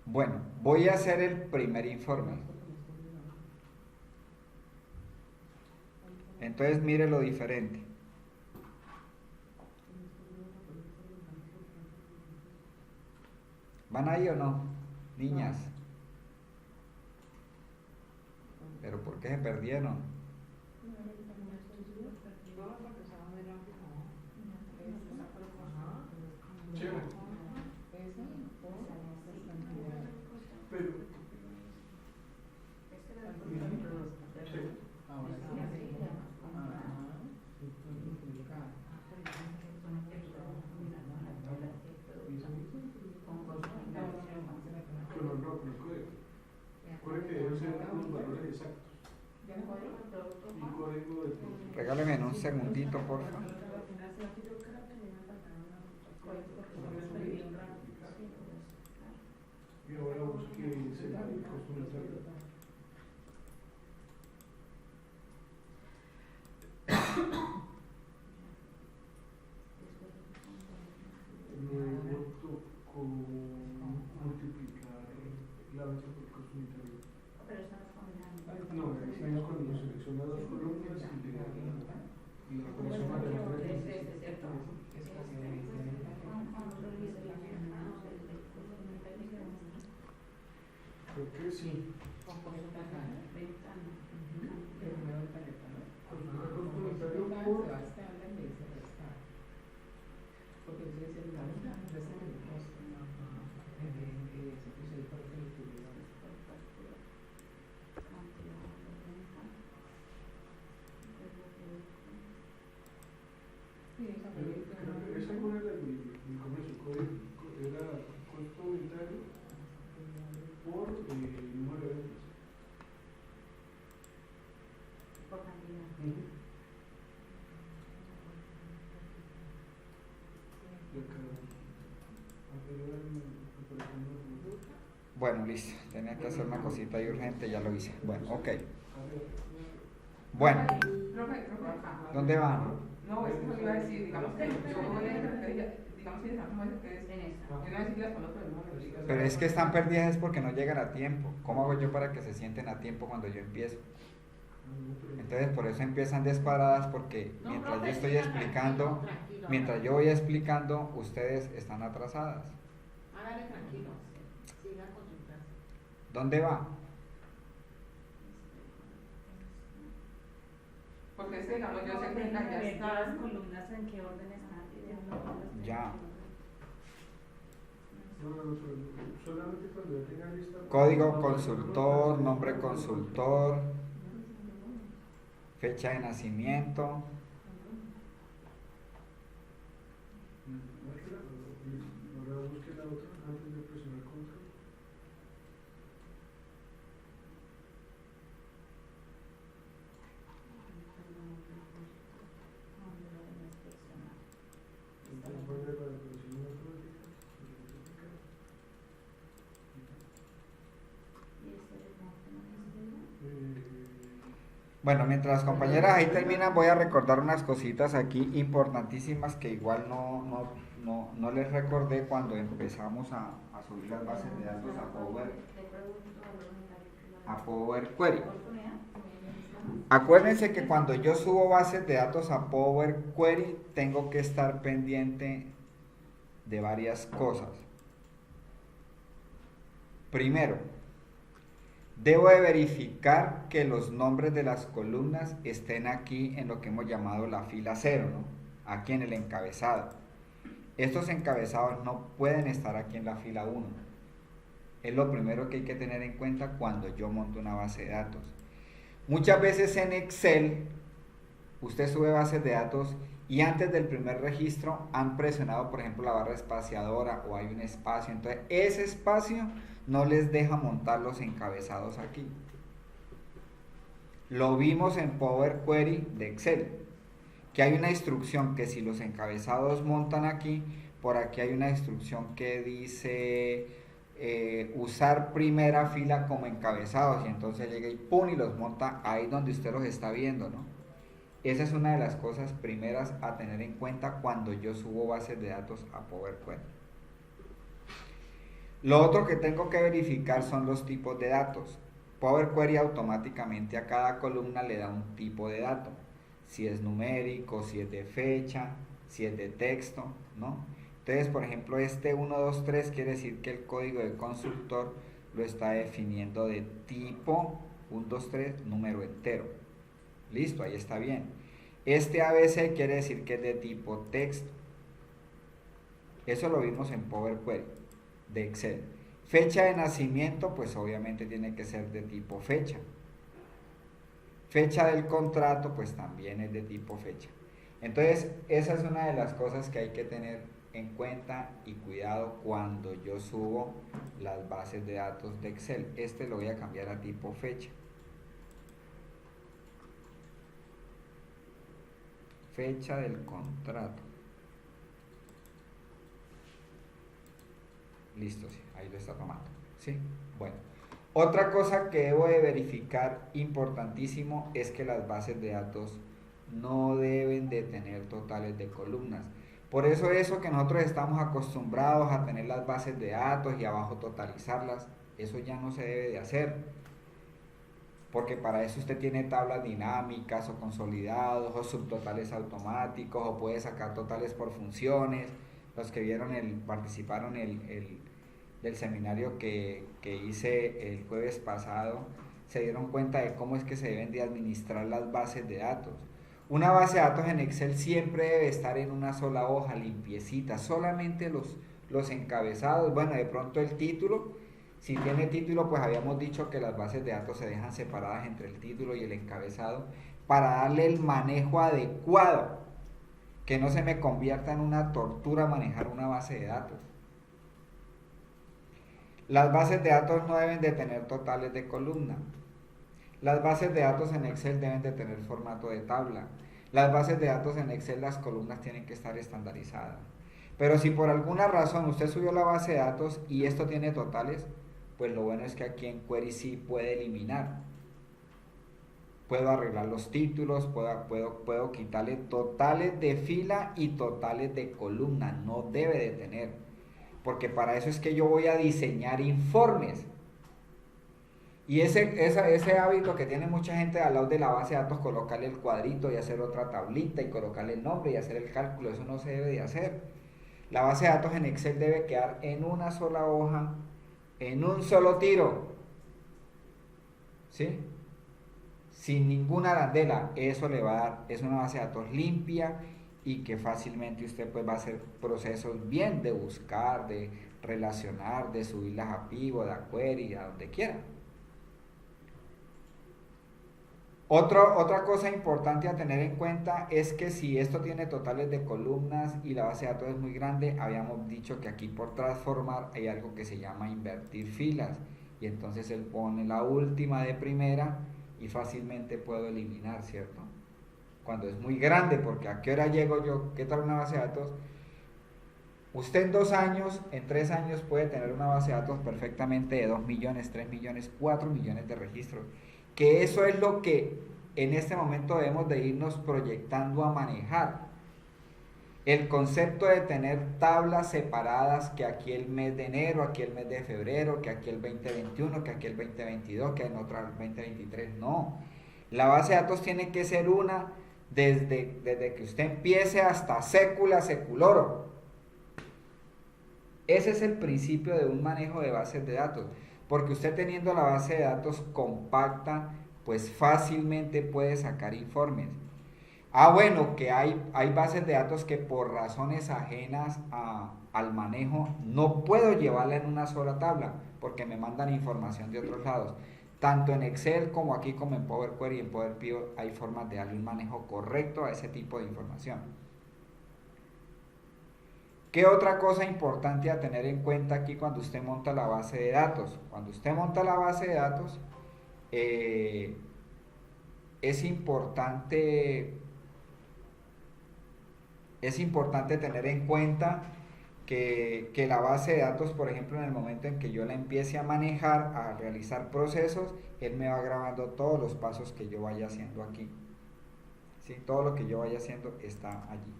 Bueno, voy a hacer el primer informe. Entonces mire lo diferente. ¿Van ahí o no, niñas? ¿Pero por qué se perdieron? Chévere. Pero, sí. Con el código. Recuerde que deben ser los valores exactos. Y código de... Regáleme en un segundito, por favor. Y ahora busque el costo unitario. Luego tocó multiplicar la base por costo unitario. No, es cuando uno selecciona dos columnas y la operación matemática. Creo que sí. Costo unitario por... Esa no era el comienzo, era costo unitario por número de ventas. Por cantidad. Bueno, listo. Tenía que hacer una cosita ahí urgente, ya lo hice. Bueno, ok. Bueno, ¿dónde van? No, es que lo iba a decir, digamos que yo voy a digamos que estamos en esta. Yo no decir que las conozco del número. Pero es que están perdidas es porque no llegan a tiempo. ¿Cómo hago yo para que se sienten a tiempo cuando yo empiezo? Entonces por eso empiezan desparadas, porque mientras yo estoy explicando, mientras yo voy explicando, ustedes están atrasadas. Hágale tranquilo, siga con su clase. ¿Dónde va? Porque este, digamos, yo sé que ya está. Las columnas en qué orden están. Ya. Solamente cuando ya tenga lista. Código consultor, nombre consultor, fecha de nacimiento. Ahora busque la otra antes de presionar control. Entonces voy a ver la definición automática. Bueno, mientras las compañeras ahí terminan, voy a recordar unas cositas aquí importantísimas que igual no les recordé cuando empezamos a subir las bases de datos a Power Query. Acuérdense que cuando yo subo bases de datos a Power Query, tengo que estar pendiente de varias cosas. Primero, debo de verificar que los nombres de las columnas estén aquí en lo que hemos llamado la fila 0, ¿no? Aquí en el encabezado. Estos encabezados no pueden estar aquí en la fila 1. Es lo primero que hay que tener en cuenta cuando yo monto una base de datos. Muchas veces en Excel usted sube bases de datos y antes del primer registro han presionado, por ejemplo, la barra espaciadora o hay un espacio, entonces ese espacio no les deja montar los encabezados aquí. Lo vimos en Power Query de Excel, que hay una instrucción que si los encabezados montan aquí, por aquí hay una instrucción que dice usar primera fila como encabezados, y entonces llega y pum, y los monta ahí donde usted los está viendo, ¿no? Esa es una de las cosas primeras a tener en cuenta cuando yo subo bases de datos a Power Query. Lo otro que tengo que verificar son los tipos de datos. Power Query automáticamente a cada columna le da un tipo de dato, si es numérico, si es de fecha, si es de texto, ¿no? Entonces, por ejemplo, este 1, 2, 3 quiere decir que el código de constructor lo está definiendo de tipo 1, 2, 3, número entero. Listo, ahí está bien. Este ABC quiere decir que es de tipo texto. Eso lo vimos en Power Query de Excel. Fecha de nacimiento, pues obviamente tiene que ser de tipo fecha. Fecha del contrato, pues también es de tipo fecha. Entonces, esa es una de las cosas que hay que tener en cuenta y cuidado cuando yo subo las bases de datos de Excel. Este lo voy a cambiar a tipo fecha. Fecha del contrato. Listo, sí, ahí lo está tomando. ¿Sí? Bueno. Otra cosa que debo de verificar importantísimo es que las bases de datos no deben de tener totales de columnas. Por eso que nosotros estamos acostumbrados a tener las bases de datos y abajo totalizarlas, eso ya no se debe de hacer. Porque para eso usted tiene tablas dinámicas o consolidados o subtotales automáticos o puede sacar totales por funciones. Los que vieron participaron del seminario que hice el jueves pasado se dieron cuenta de cómo es que se deben de administrar las bases de datos. Una base de datos en Excel siempre debe estar en una sola hoja, limpiecita, solamente los encabezados, bueno, de pronto el título, si tiene título, pues habíamos dicho que las bases de datos se dejan separadas entre el título y el encabezado para darle el manejo adecuado, que no se me convierta en una tortura manejar una base de datos. Las bases de datos no deben de tener totales de columna. Las bases de datos en Excel deben de tener formato de tabla. Las bases de datos en Excel, las columnas tienen que estar estandarizadas. Pero si por alguna razón usted subió la base de datos y esto tiene totales, pues lo bueno es que aquí en Query sí puede eliminar. Puedo arreglar los títulos, puedo quitarle totales de fila y totales de columna. No debe de tener. Porque para eso es que yo voy a diseñar informes. Y ese hábito que tiene mucha gente al lado de la base de datos, colocarle el cuadrito y hacer otra tablita y colocarle el nombre y hacer el cálculo, eso no se debe de hacer. La base de datos en Excel debe quedar en una sola hoja, en un solo tiro, ¿sí? Sin ninguna arandela. Eso le va a dar, es una base de datos limpia y que fácilmente usted pues va a hacer procesos bien de buscar, de relacionar, de subirlas a Pivot, a Query, a donde quiera. Otra cosa importante a tener en cuenta es que si esto tiene totales de columnas y la base de datos es muy grande, habíamos dicho que aquí por transformar hay algo que se llama invertir filas, y entonces él pone la última de primera y fácilmente puedo eliminar, ¿cierto? Cuando es muy grande, porque ¿a qué hora llego yo? ¿Qué tal una base de datos? Usted en 2 años, en 3 años puede tener una base de datos perfectamente de 2 millones, 3 millones, 4 millones de registros. Que eso es lo que en este momento debemos de irnos proyectando a manejar. El concepto de tener tablas separadas, que aquí el mes de enero, aquí el mes de febrero, que aquí el 2021, que aquí el 2022, que en otra el 2023, no. La base de datos tiene que ser una desde que usted empiece hasta sécula, seculoro. Ese es el principio de un manejo de bases de datos. Porque usted teniendo la base de datos compacta, pues fácilmente puede sacar informes. Bueno, que hay bases de datos que por razones ajenas al manejo no puedo llevarla en una sola tabla, porque me mandan información de otros lados. Tanto en Excel como aquí como en Power Query y en Power Pivot hay formas de darle un manejo correcto a ese tipo de información. ¿Qué otra cosa importante a tener en cuenta aquí cuando usted monta la base de datos? Cuando usted monta la base de datos, es importante tener en cuenta que la base de datos, por ejemplo, en el momento en que yo la empiece a manejar, a realizar procesos, él me va grabando todos los pasos que yo vaya haciendo aquí. ¿Sí? Todo lo que yo vaya haciendo está allí.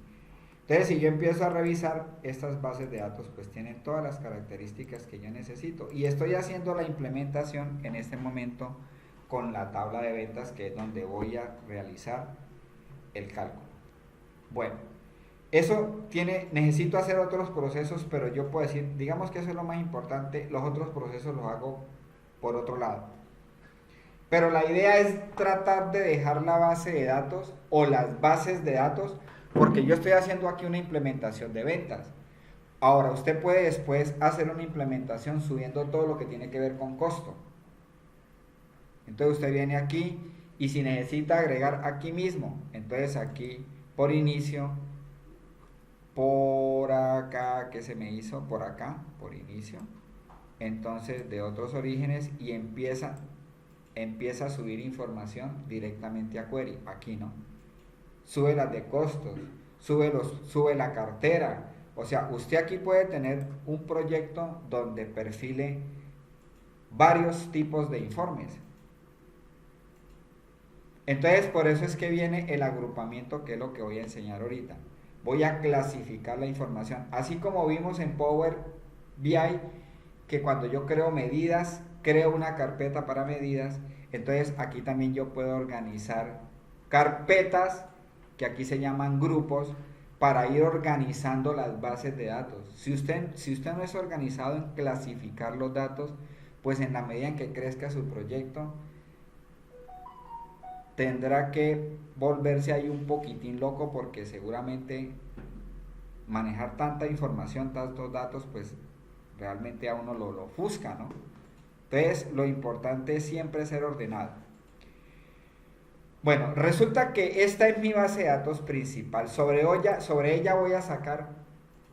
Entonces, si yo empiezo a revisar estas bases de datos, pues tienen todas las características que yo necesito. Y estoy haciendo la implementación en este momento con la tabla de ventas, que es donde voy a realizar el cálculo. Bueno, necesito hacer otros procesos, pero yo puedo decir, digamos que eso es lo más importante, los otros procesos los hago por otro lado. Pero la idea es tratar de dejar la base de datos o las bases de datos, porque yo estoy haciendo aquí una implementación de ventas. Ahora, usted puede después hacer una implementación subiendo todo lo que tiene que ver con costo. Entonces usted viene aquí y si necesita agregar aquí mismo, entonces aquí por inicio, por acá, ¿qué se me hizo? Por acá, por inicio. Entonces de otros orígenes y empieza a subir información directamente a Query. Aquí no. Sube las de costos, sube la cartera. O sea, usted aquí puede tener un proyecto donde perfile varios tipos de informes. Entonces, por eso es que viene el agrupamiento, que es lo que voy a enseñar ahorita. Voy a clasificar la información. Así como vimos en Power BI, que cuando yo creo medidas, creo una carpeta para medidas. Entonces, aquí también yo puedo organizar carpetas, que aquí se llaman grupos, para ir organizando las bases de datos. Si usted no es organizado en clasificar los datos, pues en la medida en que crezca su proyecto, tendrá que volverse ahí un poquitín loco, porque seguramente manejar tanta información, tantos datos, pues realmente a uno lo ofusca, ¿no? Entonces, lo importante es siempre ser ordenado. Bueno, resulta que esta es mi base de datos principal. Sobre ella voy a sacar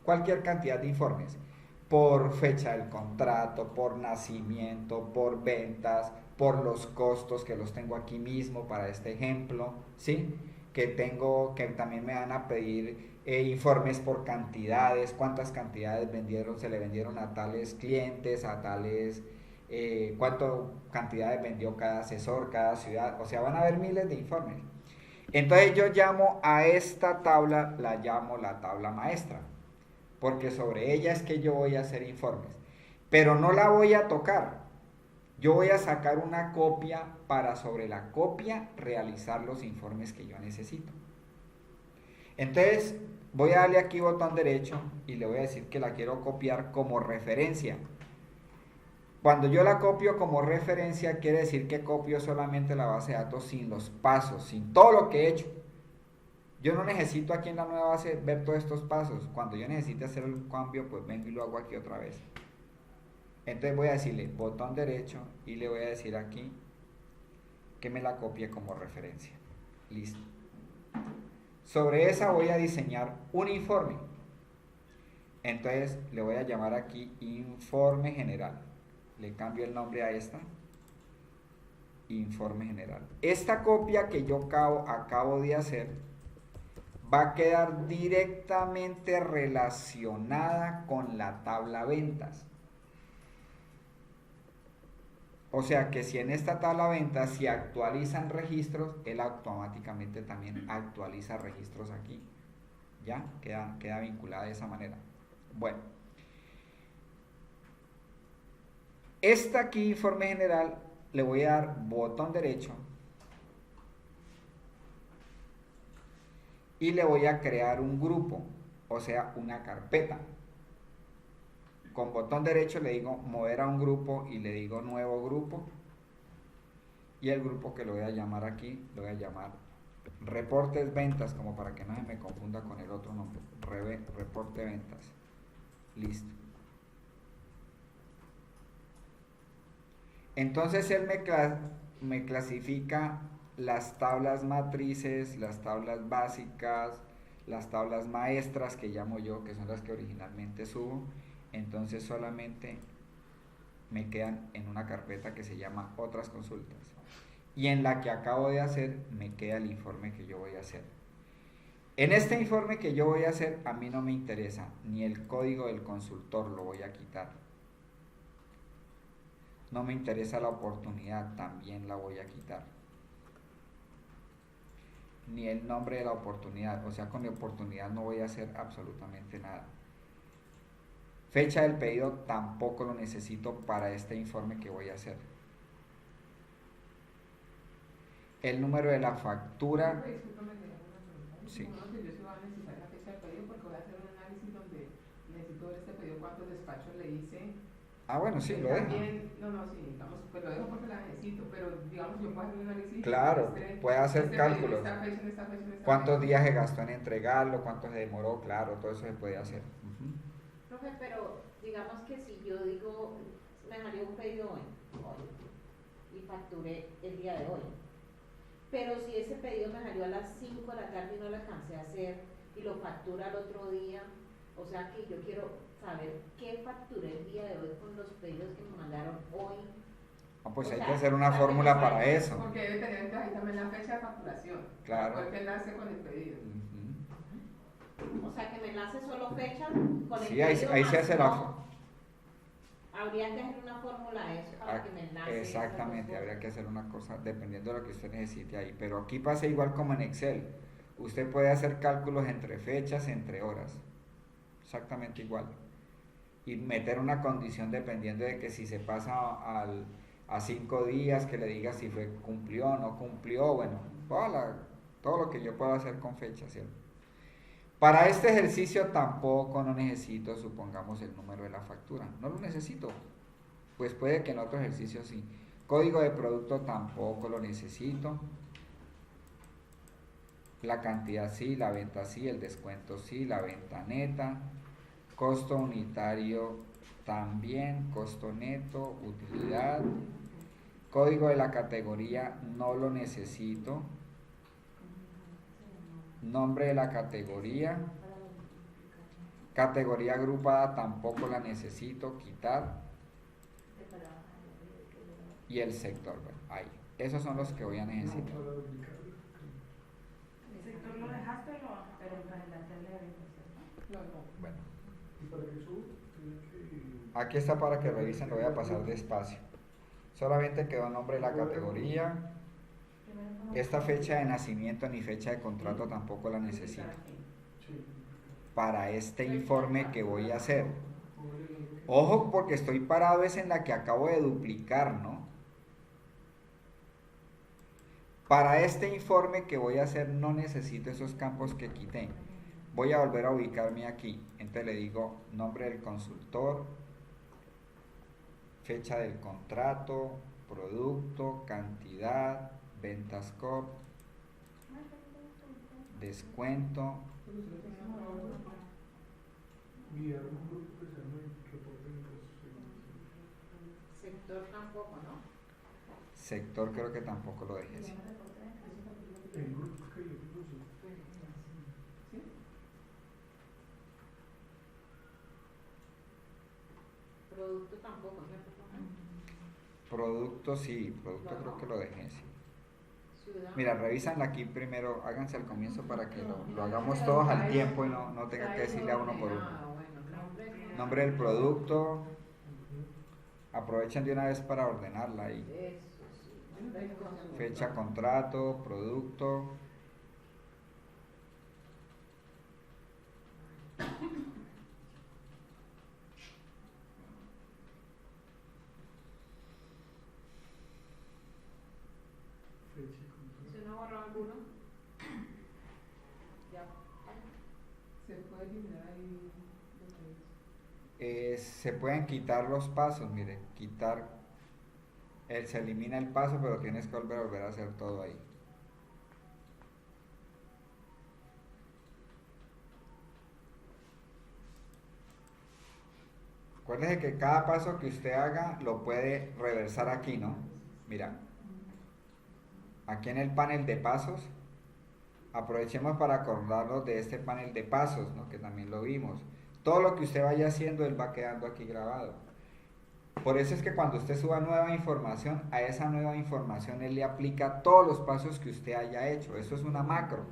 cualquier cantidad de informes. Por fecha del contrato, por nacimiento, por ventas, por los costos, que los tengo aquí mismo para este ejemplo, ¿sí? Que también me van a pedir informes por cantidades, cuántas cantidades se le vendieron a tales clientes, a tales, cuántas cantidades vendió cada asesor, cada ciudad. O sea, van a haber miles de informes. Entonces yo llamo a esta tabla, la llamo la tabla maestra, porque sobre ella es que yo voy a hacer informes. Pero no la voy a tocar. Yo voy a sacar una copia para sobre la copia realizar los informes que yo necesito. Entonces voy a darle aquí botón derecho y le voy a decir que la quiero copiar como referencia. Cuando yo la copio como referencia, quiere decir que copio solamente la base de datos sin los pasos, sin todo lo que he hecho. Yo no necesito aquí en la nueva base ver todos estos pasos. Cuando yo necesite hacer un cambio, pues vengo y lo hago aquí otra vez. Entonces voy a decirle botón derecho y le voy a decir aquí que me la copie como referencia. Listo. Sobre esa voy a diseñar un informe. Entonces le voy a llamar aquí informe general. Le cambio el nombre a esta. Informe general. Esta copia que yo acabo de hacer va a quedar directamente relacionada con la tabla ventas. O sea que si en esta tabla ventas se actualizan registros, él automáticamente también actualiza registros aquí. ¿Ya? Queda vinculada de esa manera. Bueno. Esta aquí, informe general, le voy a dar botón derecho. Y le voy a crear un grupo, o sea, una carpeta. Con botón derecho le digo mover a un grupo y le digo nuevo grupo. Y el grupo que lo voy a llamar aquí, lo voy a llamar reportes ventas, como para que no se me confunda con el otro nombre. Reporte ventas. Listo. Entonces él me clasifica las tablas matrices, las tablas básicas, las tablas maestras que llamo yo, que son las que originalmente subo. Entonces solamente me quedan en una carpeta que se llama otras consultas. Y en la que acabo de hacer me queda el informe que yo voy a hacer. En este informe que yo voy a hacer, a mí no me interesa ni el código del consultor, lo voy a quitar. No me interesa la oportunidad, también la voy a quitar. Ni el nombre de la oportunidad, o sea, con la oportunidad no voy a hacer absolutamente nada. Fecha del pedido tampoco lo necesito para este informe que voy a hacer. El número de la factura. Discúlpame que haga una pregunta. Sí. Supongo que yo sí voy a necesitar la fecha del pedido porque voy a hacer un análisis donde necesito ver este pedido, cuántos despachos le hice. Ah, bueno, sí, lo dejo. También, no, sí, digamos, pues lo dejo porque la necesito, pero digamos, yo puedo hacer un análisis. Claro, puede hacer cálculos. En esta fecha, en esta fecha, en esta ¿Cuántos fecha. días se gastó en entregarlo? ¿Cuánto se demoró? Claro, todo eso se puede hacer. Profe, pero digamos que si yo digo, me salió un pedido hoy, y facturé el día de hoy, pero si ese pedido me salió a las 5 de la tarde y no lo alcancé a hacer y lo factura al otro día, o sea que yo quiero saber qué facturé el día de hoy con los pedidos que me mandaron hoy. Ah, pues O hay sea, que hacer una fórmula para eso. Porque debe tener entonces ahí también la fecha de facturación. Claro. Para poder quedarse con el pedido. Ujú. O sea que me enlace solo fecha con el Sí, pedido ahí más se hace la no. Habría que hacer una fórmula a eso para que me enlace. Exactamente, habría que hacer una cosa dependiendo de lo que usted necesite ahí. Pero aquí pasa igual como en Excel. Usted puede hacer cálculos entre fechas, entre horas. Exactamente igual. Y meter una condición dependiendo de que si se pasa a 5 días, que le diga si cumplió o no cumplió. Bueno, todo lo que yo puedo hacer con fechas, ¿cierto? Para este ejercicio tampoco no necesito, supongamos, el número de la factura. No lo necesito. Pues puede que en otro ejercicio sí. Código de producto tampoco lo necesito. La cantidad sí, la venta sí, el descuento sí, la venta neta. Costo unitario también, costo neto, utilidad. Código de la categoría no lo necesito. Nombre de la categoría. Categoría agrupada tampoco la necesito, quitar. Y el sector, bueno, ahí. Esos son los que voy a necesitar. No, para duplicar. ¿El sector lo dejaste o lo bajaste? Pero para la tabla de averiguación, ¿no? No. Bueno, ¿Y para qué subo? Tiene que... aquí está para que revisen, lo voy a pasar despacio. Solamente quedó el nombre de la categoría. Esta fecha de nacimiento ni fecha de contrato tampoco la necesito. Sí. Para este informe que voy a hacer. Ojo, porque estoy parado es en la que acabo de duplicar, ¿no? Para este informe que voy a hacer no necesito esos campos que quité. Voy a volver a ubicarme aquí. Entonces le digo nombre del consultor, fecha del contrato, producto, cantidad, ventas COP, descuento. Guiar un grupo que se llama reporte de ingresos. Sector tampoco, ¿no? Sector creo que tampoco lo dejé así. El grupo que yo puse. Producto tampoco, ¿cierto? Producto sí, producto creo que lo dejé sí. Ciudad. Mira, revisan aquí primero, háganse al comienzo para que lo hagamos todos al tiempo y no tenga que decirle a uno por uno. Nombre del producto, aprovechen de una vez para ordenarla ahí. Eso sí. Fecha, contrato, producto. Fecha y contrato. ¿Se no borró alguno? Ya. Se puede eliminar ahí lo que es. Se pueden quitar los pasos, mire, quitar, se elimina el paso, pero tienes que volver a hacer todo ahí. Acuérdese que cada paso que usted haga lo puede reversar aquí, ¿no? Mira, aquí en el panel de pasos, aprovechemos para acordarnos de este panel de pasos, ¿no? Que también lo vimos. Todo lo que usted vaya haciendo, él va quedando aquí grabado. Por eso es que cuando usted suba nueva información, a esa nueva información él le aplica todos los pasos que usted haya hecho. Eso es una macro.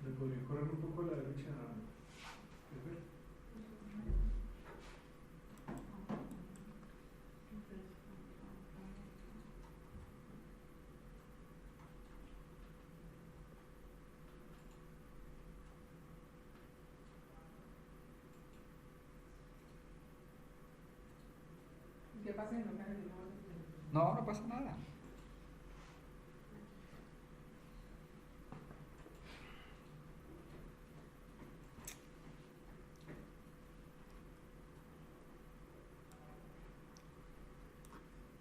Le podría correr un poco a la derecha. ¿Jefe? ¿Qué pasa si no me arreglo? No, no pasa nada.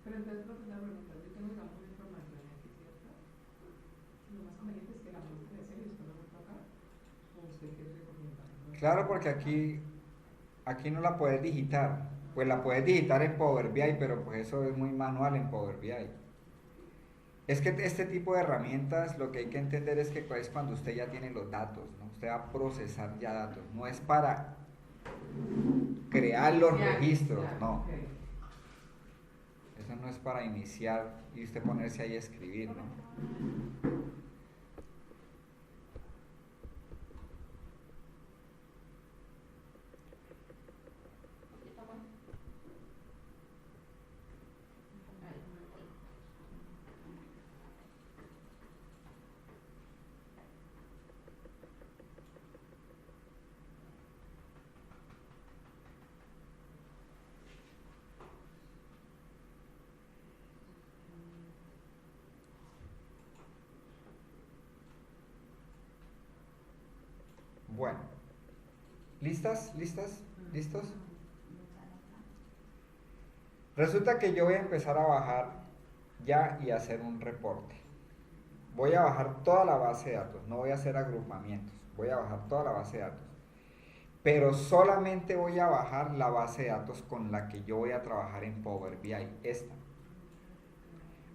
Pero entonces, profe, una pregunta. Yo tengo, digamos, una información aquí, ¿cierto? Lo más conveniente es que la muestre de serie y después la vuelva acá. ¿O usted qué recomienda? Claro, porque aquí no la puedes digitar. Pues la puedes digitar en Power BI, pero pues eso es muy manual en Power BI. Es que este tipo de herramientas lo que hay que entender es que es cuando usted ya tiene los datos, ¿no? Usted va a procesar ya datos. No es para crear los registros, no. Okay. Eso no es para iniciar y usted ponerse ahí a escribir, ¿no? Bueno, ¿listas? ¿Listas? ¿Listos? Resulta que yo voy a empezar a bajar ya y hacer un reporte. Voy a bajar toda la base de datos, no voy a hacer agrupamientos, voy a bajar toda la base de datos. Pero solamente voy a bajar la base de datos con la que yo voy a trabajar en Power BI, esta.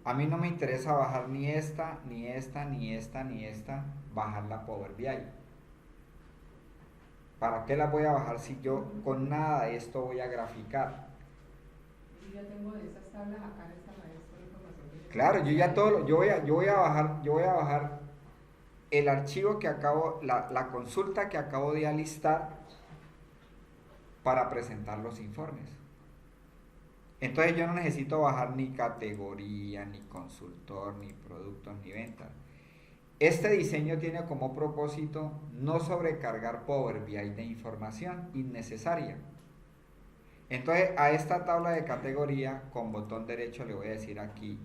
A mí no me interesa bajar ni esta, ni esta, ni esta, ni esta, bajar la Power BI. ¿Para qué la voy a bajar si yo con nada de esto voy a graficar? Yo ya tengo de esas tablas acá en esta maestra de información. Claro, yo ya todo, yo voy a bajar el archivo que acabo, la consulta que acabo de alistar para presentar los informes. Entonces yo no necesito bajar ni categoría, ni consultor, ni productos, ni ventas. Este diseño tiene como propósito no sobrecargar Power BI de información innecesaria. Entonces a esta tabla de categoría con botón derecho le voy a decir aquí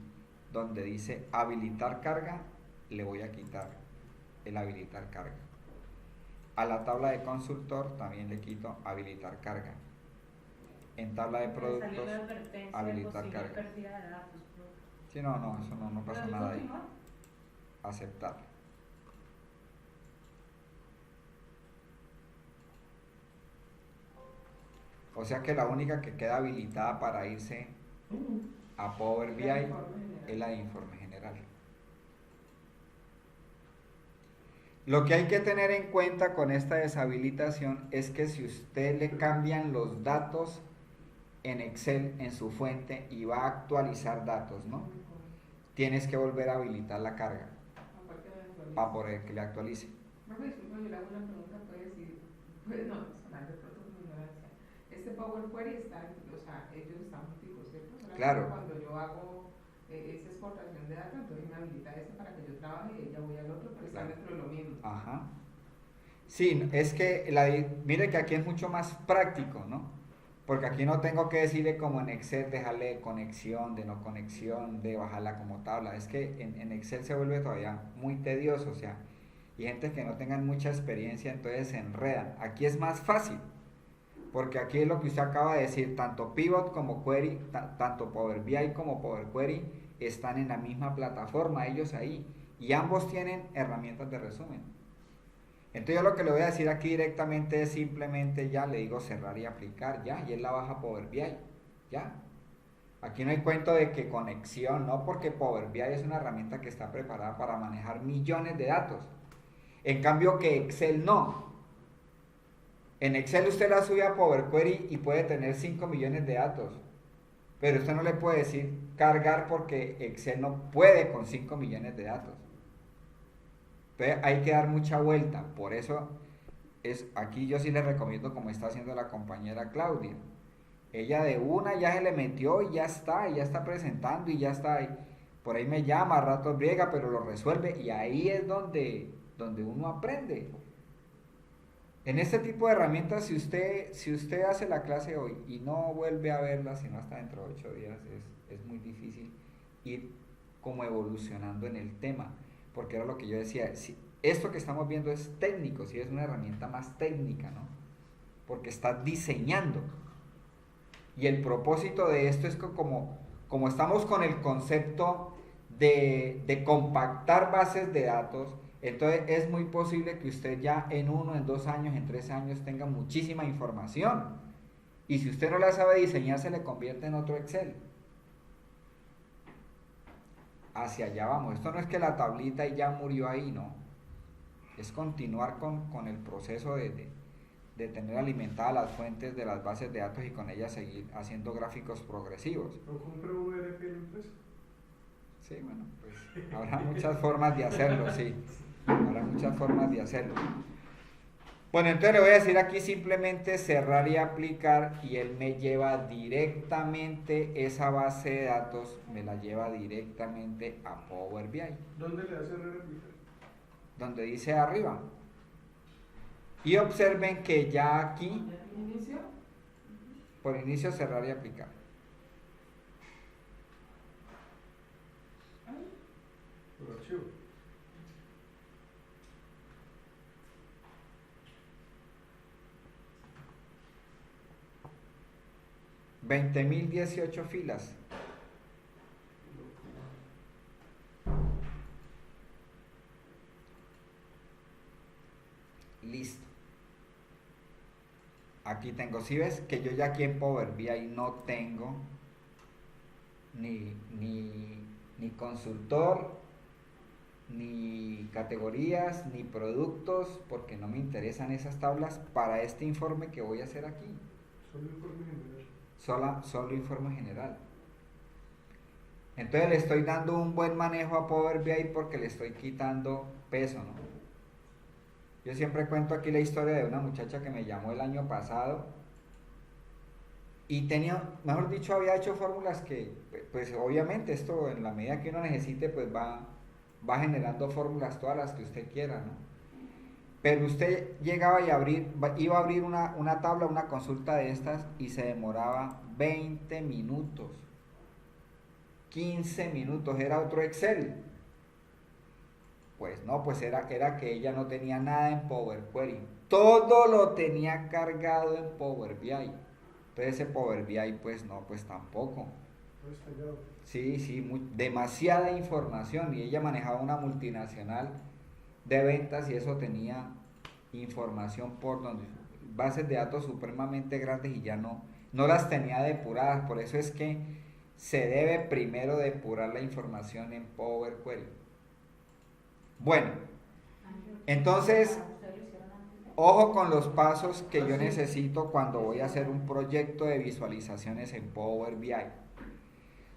donde dice habilitar carga, le voy a quitar el habilitar carga. A la tabla de consultor también le quito habilitar carga. En tabla de productos, habilitar carga. Sí, no, eso no pasa nada ahí. Aceptar. O sea que la única que queda habilitada para irse a Power BI es la de informe general. Lo que hay que tener en cuenta con esta deshabilitación es que si usted le cambian los datos en Excel, en su fuente, y va a actualizar datos, ¿no? Tienes que volver a habilitar la carga para poder que le actualice. Profe, disculpa, yo le hago una pregunta, puede decir, pues no, sonar de pronto con ignorancia. Este Power Query está, o sea, ellos están juntos, ¿cierto? Solamente Claro. cuando yo hago esa exportación de datos, entonces me habilita este para que yo trabaje y ya voy al otro, pero está dentro de lo mismo. Ajá. Sí, es que, mire que aquí es mucho más práctico, ¿no? Porque aquí no tengo que decirle como en Excel, dejarle de conexión, de no conexión, de bajarla como tabla. Es que en Excel se vuelve todavía muy tedioso, o sea, y gente que no tengan mucha experiencia, entonces se enredan. Aquí es más fácil, porque aquí es lo que usted acaba de decir, tanto Pivot como Query, tanto Power BI como Power Query están en la misma plataforma, ellos ahí, y ambos tienen herramientas de resumen. Entonces yo lo que le voy a decir aquí directamente es simplemente ya le digo cerrar y aplicar, ya, y él la baja Power BI, ya. Aquí no hay cuento de que conexión, no, porque Power BI es una herramienta que está preparada para manejar millones de datos. En cambio que Excel no. En Excel usted la sube a Power Query y puede tener 5 millones de datos, pero usted no le puede decir cargar porque Excel no puede con 5 millones de datos. Entonces hay que dar mucha vuelta, por eso aquí yo sí les recomiendo como está haciendo la compañera Claudia. Ella de una ya se le metió y ya está presentando y ya está ahí. Por ahí me llama, a ratos briega, pero lo resuelve y ahí es donde uno aprende. En este tipo de herramientas, si usted hace la clase hoy y no vuelve a verla, sino hasta dentro de 8 días, es muy difícil ir como evolucionando en el tema. Porque era lo que yo decía, si esto que estamos viendo es técnico, si es una herramienta más técnica, ¿no? Porque está diseñando. Y el propósito de esto es que como estamos con el concepto de compactar bases de datos, entonces es muy posible que usted ya en 1, en 2 años, en 3 años tenga muchísima información. Y si usted no la sabe diseñar, se le convierte en otro Excel. Hacia allá vamos. Esto no es que la tablita y ya murió ahí, no. Es continuar con el proceso de tener alimentadas las fuentes de las bases de datos y con ellas seguir haciendo gráficos progresivos. ¿No compré un ERP en la empresa? Sí, bueno, pues habrá muchas formas de hacerlo, sí. Habrá muchas formas de hacerlo. Bueno, entonces le voy a decir aquí simplemente cerrar y aplicar y él me lleva directamente esa base de datos, me la lleva directamente a Power BI. ¿Dónde le hace cerrar y aplicar? Donde dice arriba. Y observen que ya aquí, ¿Inicio? por inicio cerrar y aplicar. Por archivo. $20,018 filas. Listo. Aquí tengo, si ves que yo ya aquí en Power BI no tengo ni consultor, ni categorías, ni productos, porque no me interesan esas tablas para este informe que voy a hacer aquí. Solo informe general. Solo informe general. Entonces le estoy dando un buen manejo a Power BI porque le estoy quitando peso, ¿no? Yo siempre cuento aquí la historia de una muchacha que me llamó el año pasado y tenía, mejor dicho, había hecho fórmulas que, pues obviamente esto en la medida que uno necesite, pues va generando fórmulas todas las que usted quiera, ¿no? Pero usted llegaba y iba a abrir una tabla, una consulta de estas y se demoraba 20 minutos, 15 minutos, era otro Excel. Pues no, pues era que ella no tenía nada en Power Query, todo lo tenía cargado en Power BI. Entonces ese Power BI pues no, pues tampoco. Sí, demasiada información y ella manejaba una multinacional de ventas y eso tenía información por donde bases de datos supremamente grandes y ya no las tenía depuradas. Por eso es que se debe primero depurar la información en Power Query. Bueno, entonces ¿Ustedes lo hicieron antes de? Ojo con los pasos que yo necesito cuando voy a hacer un proyecto de visualizaciones en Power BI.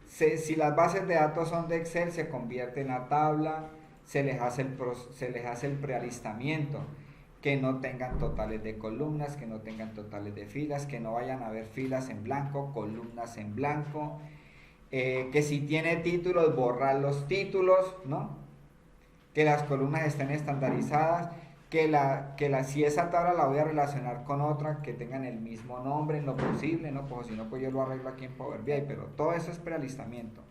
Si las bases de datos son de Excel, se convierte en la tabla, se les hace el prealistamiento, que no tengan totales de columnas, que no tengan totales de filas, que no vayan a haber filas en blanco, columnas en blanco, que si tiene títulos, borrar los títulos, ¿no? Que las columnas estén estandarizadas, si esa tabla la voy a relacionar con otra, que tengan el mismo nombre en lo posible, ¿no? Pues si no, pues yo lo arreglo aquí en Power BI, pero todo eso es prealistamiento.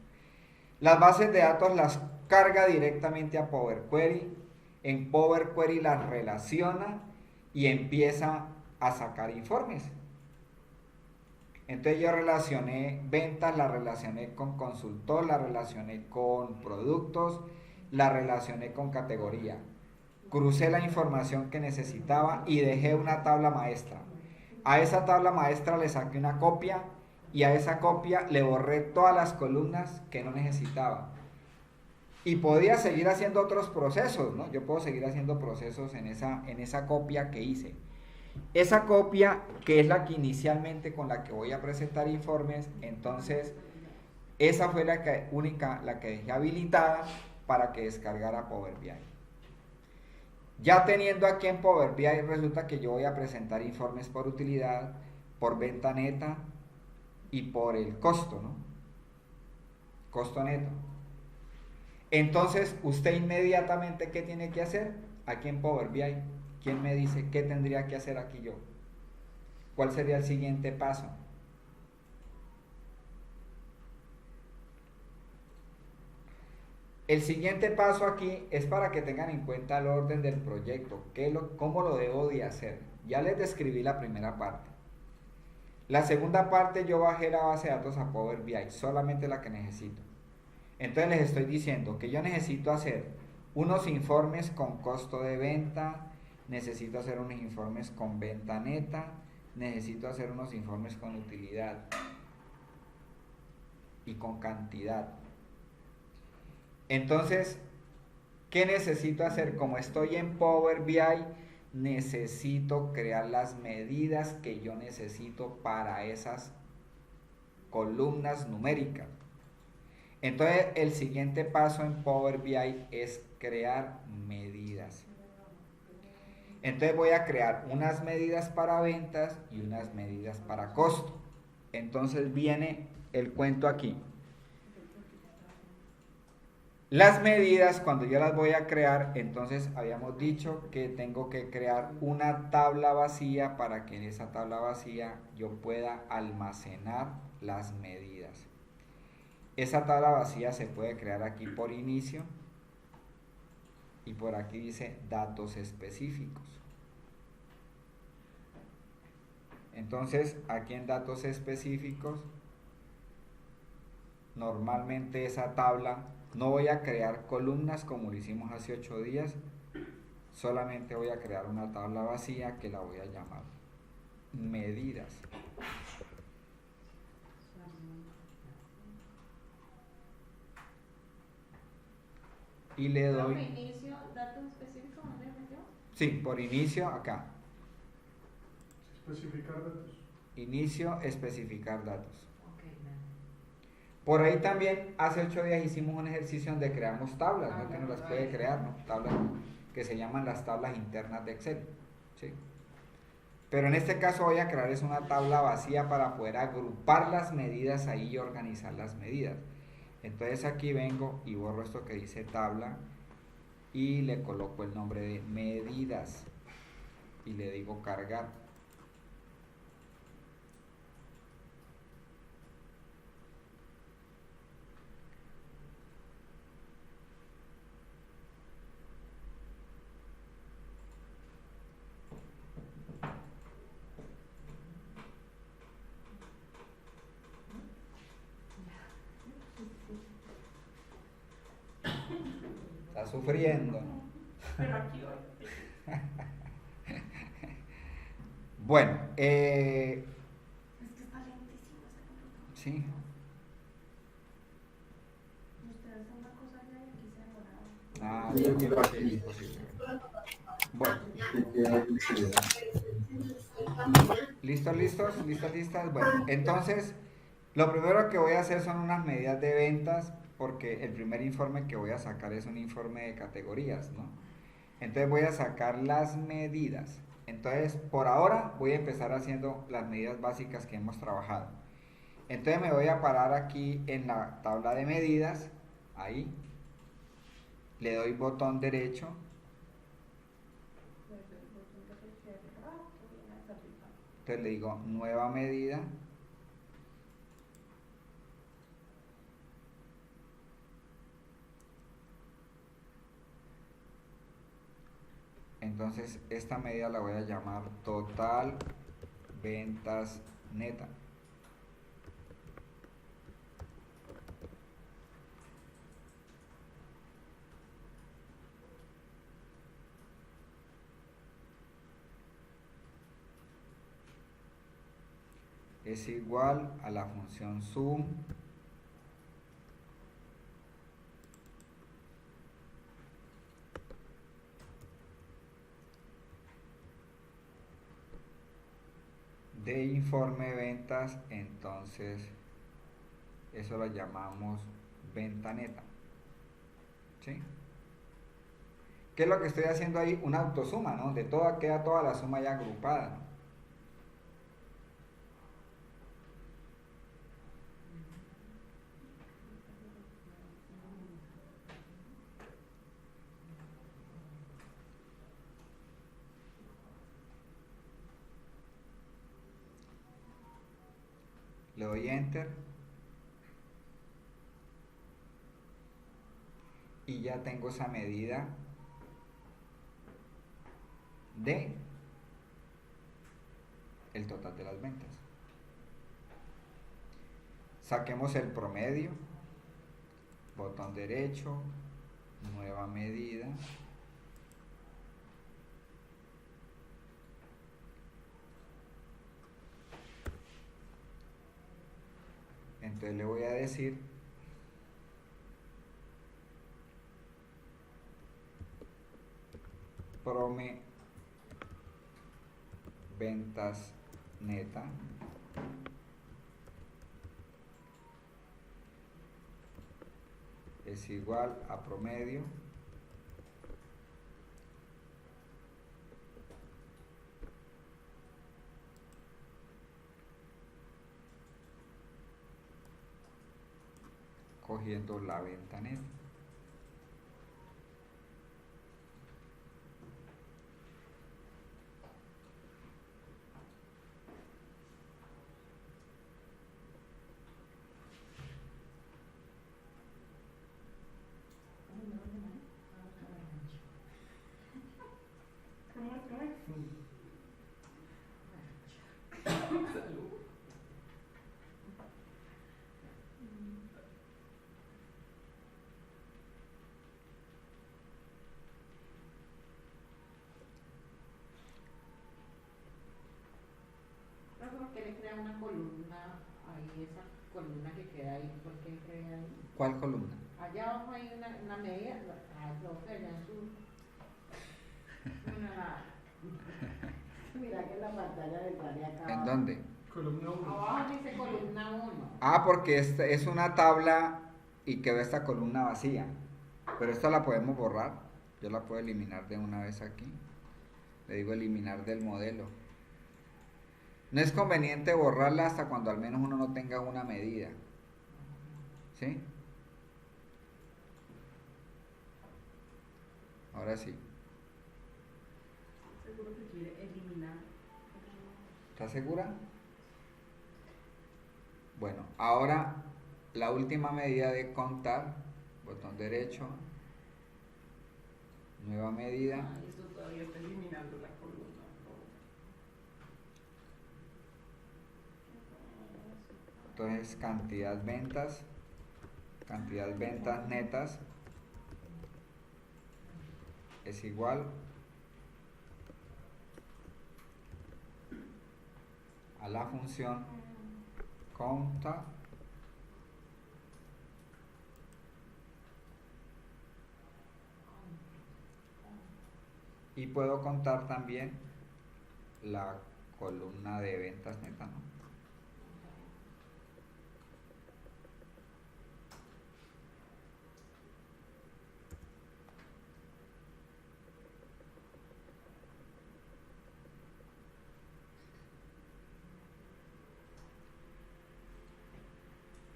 Las bases de datos las carga directamente a Power Query, en Power Query las relaciona y empieza a sacar informes. Entonces yo relacioné ventas, la relacioné con consultor, la relacioné con productos, la relacioné con categoría. Crucé la información que necesitaba y dejé una tabla maestra. A esa tabla maestra le saqué una copia y a esa copia le borré todas las columnas que no necesitaba. Y podía seguir haciendo otros procesos, ¿no? Yo puedo seguir haciendo procesos en esa copia que hice. Esa copia, que es la que inicialmente con la que voy a presentar informes, entonces esa fue la que dejé habilitada para que descargara Power BI. Ya teniendo aquí en Power BI, resulta que yo voy a presentar informes por utilidad, por venta neta y por el costo, ¿no? Costo neto. Entonces, usted inmediatamente, ¿qué tiene que hacer? Aquí en Power BI, ¿quién me dice qué tendría que hacer aquí yo? ¿Cuál sería el siguiente paso? El siguiente paso aquí es para que tengan en cuenta el orden del proyecto, cómo lo debo de hacer. Ya les describí la primera parte. La segunda parte yo bajé la base de datos a Power BI, solamente la que necesito. Entonces les estoy diciendo que yo necesito hacer unos informes con costo de venta, necesito hacer unos informes con venta neta, necesito hacer unos informes con utilidad y con cantidad. Entonces, ¿qué necesito hacer? Como estoy en Power BI, necesito crear las medidas que yo necesito para esas columnas numéricas. Entonces, el siguiente paso en Power BI es crear medidas. Entonces voy a crear unas medidas para ventas y unas medidas para costo. Entonces viene el cuento aquí. Las medidas, cuando yo las voy a crear, entonces habíamos dicho que tengo que crear una tabla vacía para que en esa tabla vacía yo pueda almacenar las medidas. Esa tabla vacía se puede crear aquí por inicio y por aquí dice datos específicos. Entonces aquí en datos específicos, normalmente esa tabla, no voy a crear columnas como lo hicimos hace 8 días, solamente voy a crear una tabla vacía que la voy a llamar medidas. Y le doy... ¿Por inicio, datos específicos, dónde metió? Sí, por inicio acá. Especificar datos. Inicio, especificar datos. Ok, Por ahí también hace 8 días hicimos un ejercicio donde creamos tablas, ¿no? Que no las puede crear, ¿no? Tablas que se llaman las tablas internas de Excel, ¿sí? Pero en este caso voy a crear es una tabla vacía para poder agrupar las medidas ahí y organizar las medidas. Entonces aquí vengo y borro esto que dice tabla y le coloco el nombre de medidas y le digo cargar. Está sufriendo, ¿no? Pero aquí hoy. Bueno, Es que está lentísimo ese computador. sí. Ustedes son una cosa ya y aquí se demoraron. Yo quiero así, posible. Bueno, ¿Listos, listos? ¿Listas, listas? Bueno, entonces, lo primero que voy a hacer son unas medidas de ventas, porque el primer informe que voy a sacar es un informe de categorías, ¿no? Entonces voy a sacar las medidas. Entonces, por ahora voy a empezar haciendo las medidas básicas que hemos trabajado. Entonces me voy a parar aquí en la tabla de medidas, ahí, le doy botón derecho, entonces le digo nueva medida, entonces esta medida la voy a llamar total ventas neta. Es igual a la función sum de informe de ventas, entonces eso lo llamamos venta neta. ¿Sí? ¿Qué es lo que estoy haciendo ahí? Una autosuma, ¿no? De toda queda toda la suma ya agrupada, ¿no? Le doy enter y ya tengo esa medida de el total de las ventas. Saquemos el promedio, botón derecho, nueva medida, entonces le voy a decir prome ventas neta es igual a promedio cogiendo la venta neta. ¿Por qué le crea una columna ahí, esa columna que queda ahí? ¿Por qué crea ahí? ¿Cuál columna? Allá abajo hay una medida. Ah, profe, allá en su. Mira que en la pantalla le sale acá. ¿En dónde? Columna 1. Abajo dice columna 1. Ah, porque esta es una tabla y quedó esta columna vacía. Pero esta la podemos borrar. Yo la puedo eliminar de una vez aquí. Le digo eliminar del modelo. No es conveniente borrarla hasta cuando al menos uno no tenga una medida. ¿Sí? Ahora sí. Seguro que quiere eliminar. ¿Estás segura? Bueno, ahora la última medida de contar, botón derecho, nueva medida, Ah, esto todavía está eliminando la columna. entonces cantidad ventas netas es igual a la función conta Y puedo contar también la columna de ventas neta, ¿no?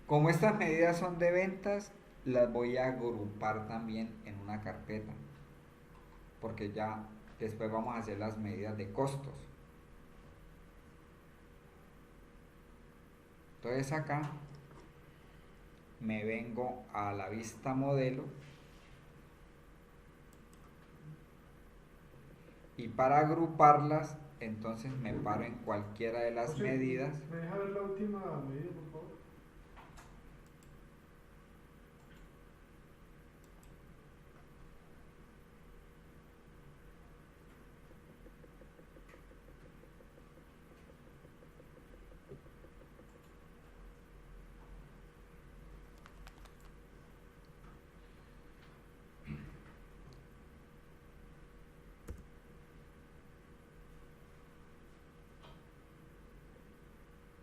Como estas medidas son de ventas, las voy a agrupar también en una carpeta, porque ya después vamos a hacer las medidas de costos. Entonces acá me vengo a la vista modelo y para agruparlas, entonces me paro en cualquiera de las José, medidas. ¿me deja ver la última medida, por favor?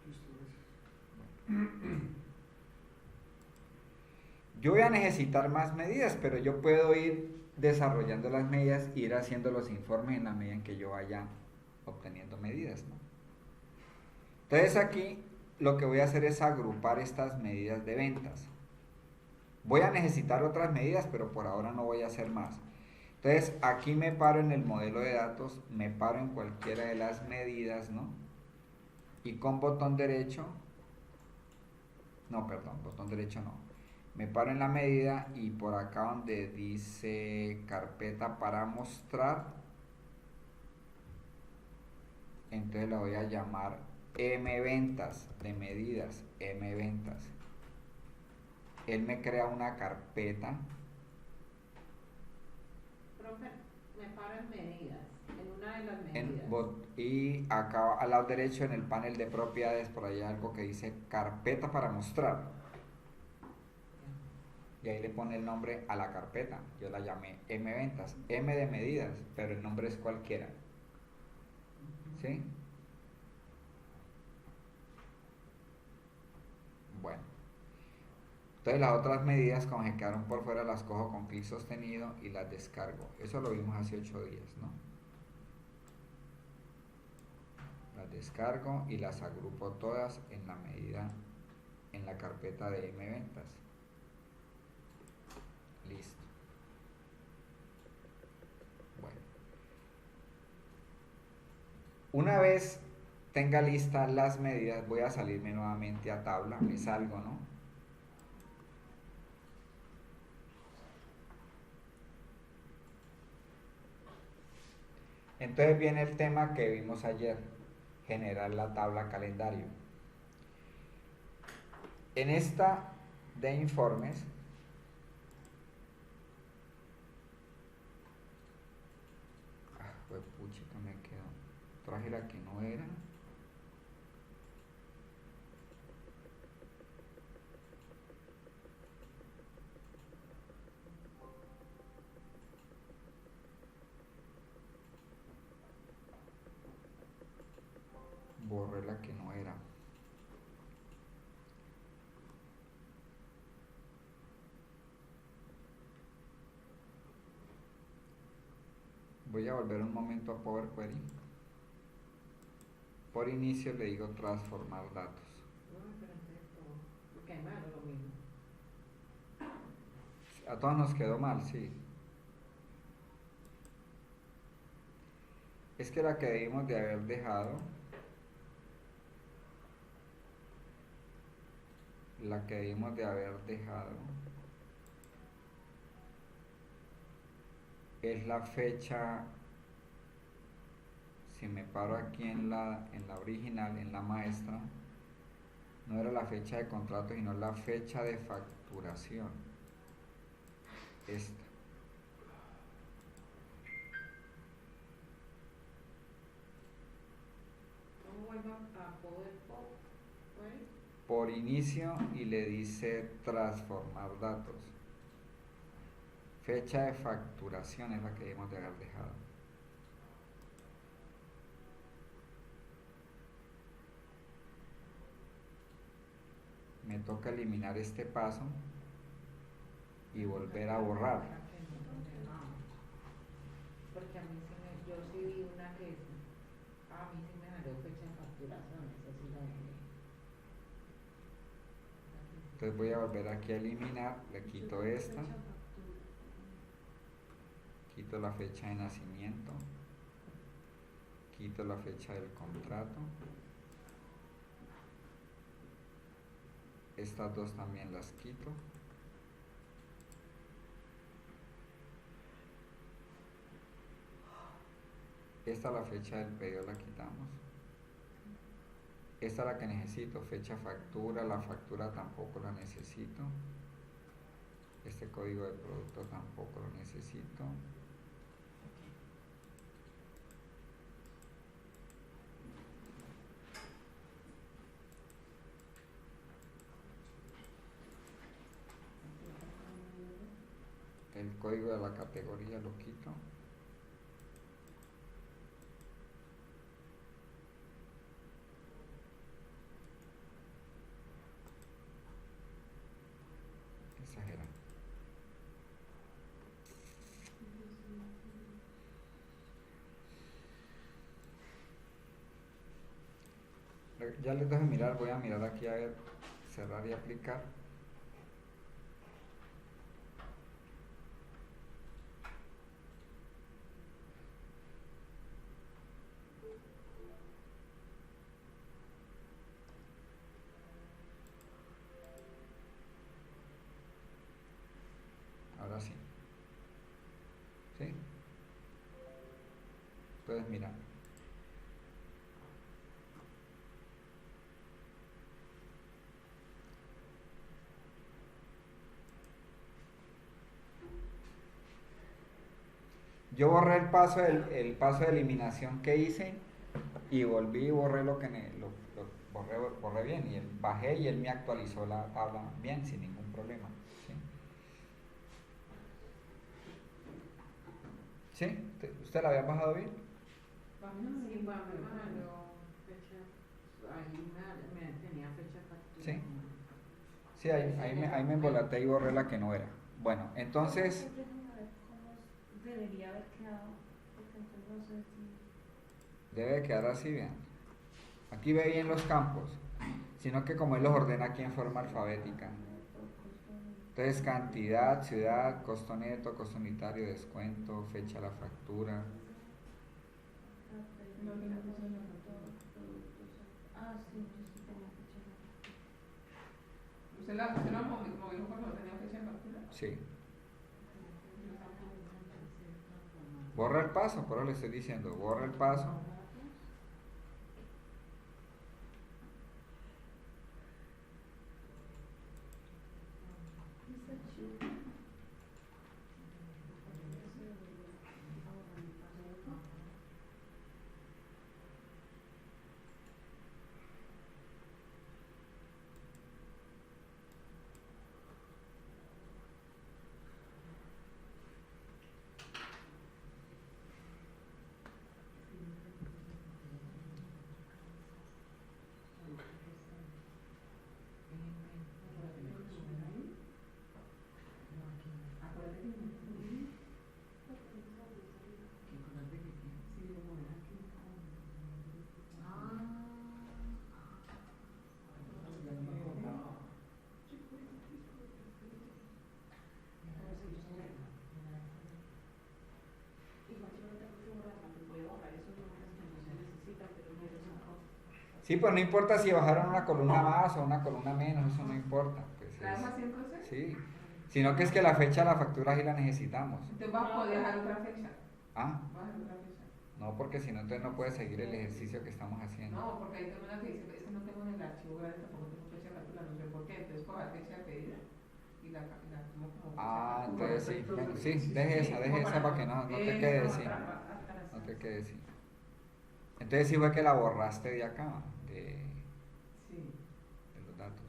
Listo, gracias. Yo voy a necesitar más medidas, pero yo puedo ir desarrollando las medidas e ir haciendo los informes en la medida en que yo vaya obteniendo medidas, ¿no? Entonces aquí lo que voy a hacer es agrupar estas medidas de ventas. Voy a necesitar otras medidas, pero por ahora no voy a hacer más. Entonces aquí me paro en el modelo de datos, me paro en cualquiera de las medidas, ¿no? Y con botón derecho, no, perdón, botón derecho no. Me paro en la medida y por acá donde dice carpeta para mostrar, entonces la voy a llamar M ventas de medidas, M ventas. Él me crea una carpeta. Profe, me paro en medidas, en una de las medidas. Y acá al lado derecho en el panel de propiedades por ahí hay algo que dice carpeta para mostrar. Y ahí le pone el nombre a la carpeta. Yo la llamé M ventas, M de medidas, pero el nombre es cualquiera. ¿Sí? Bueno. Entonces las otras medidas, como se quedaron por fuera, las cojo con clic sostenido y las descargo. Eso lo vimos hace 8 días, ¿no? Las descargo y las agrupo todas en la medida, en la carpeta de M ventas. Listo. Bueno. Una vez tenga listas las medidas, voy a salirme nuevamente a tabla, me salgo, ¿no? Entonces viene el tema que vimos ayer, generar la tabla calendario. En esta de informes, pues puchica, me quedó, traje la que no era. Borré la que no era. Voy a volver un momento a Power Query. Por inicio le digo transformar datos. No, pero entonces todo, porque además era lo mismo. A todos nos quedó mal, sí. Es que la que debimos de haber dejado, es la fecha. Si me paro aquí en la original, en la maestra, no era la fecha de contrato, sino la fecha de facturación. Esta. ¿Cómo vuelvo a poder query? Por inicio y le dice transformar datos. Fecha de facturación es la que debemos de haber dejado. toca eliminar este paso y volver a borrar. Porque a mí yo sí vi una que a mí sí me salió fecha de facturación, esa sí la dejé. Entonces voy a volver aquí a eliminar, le quito esta, quito la fecha de nacimiento, quito la fecha del contrato, estas dos también las quito. Esta la fecha del pedido la quitamos. Esta es la que necesito, fecha factura, la factura tampoco la necesito. Este código de producto tampoco lo necesito. El código de la categoría lo quito. Exagerado. Ya les dejo mirar, voy a mirar aquí a ver, cerrar y aplicar. Ahora sí. ¿Sí? Entonces mira. Yo borré el paso de eliminación que hice y volví y borré lo que borré bien y bajé y él me actualizó la tabla bien sin ningún problema. ¿Sí? ¿Usted la había bajado bien? Sí, bueno, me mandó fecha, ahí me tenía fecha factura. Sí. Sí, ahí me embolaté y borré la que no era. Bueno, entonces... Debería haber quedado, porque entonces no sé si... Debe quedar así, vean. Aquí ve bien los campos, sino que como él los ordena aquí en forma alfabética. Entonces, cantidad, ciudad, costo neto, costo unitario, descuento, fecha de la factura. Ah, sí, yo sí tenía fecha de factura. ¿Usted la movió cuando no tenía fecha de factura? Sí. Borra el paso, por eso le estoy diciendo, borra el paso. Sí, pues no importa si bajaron una columna más o una columna menos, eso no importa. Pues ¿La dejo así entonces? sí, sino que es que la fecha de la factura sí la necesitamos. Entonces vas a poder dejar otra fecha. ¿Ah? Vas a dejar otra fecha. No, porque si no, entonces no puede seguir el ejercicio que estamos haciendo. No, porque hay una que dice, es que no tengo en el archivo grande, tampoco tengo fecha de factura, no sé por qué. Entonces coja fecha de pedida y la tomo como fecha Ah, de factura. entonces sí, bueno, sí, deje esa para que no te quede así. No te quede así. Entonces sí fue que la borraste de acá, Sí. de los datos.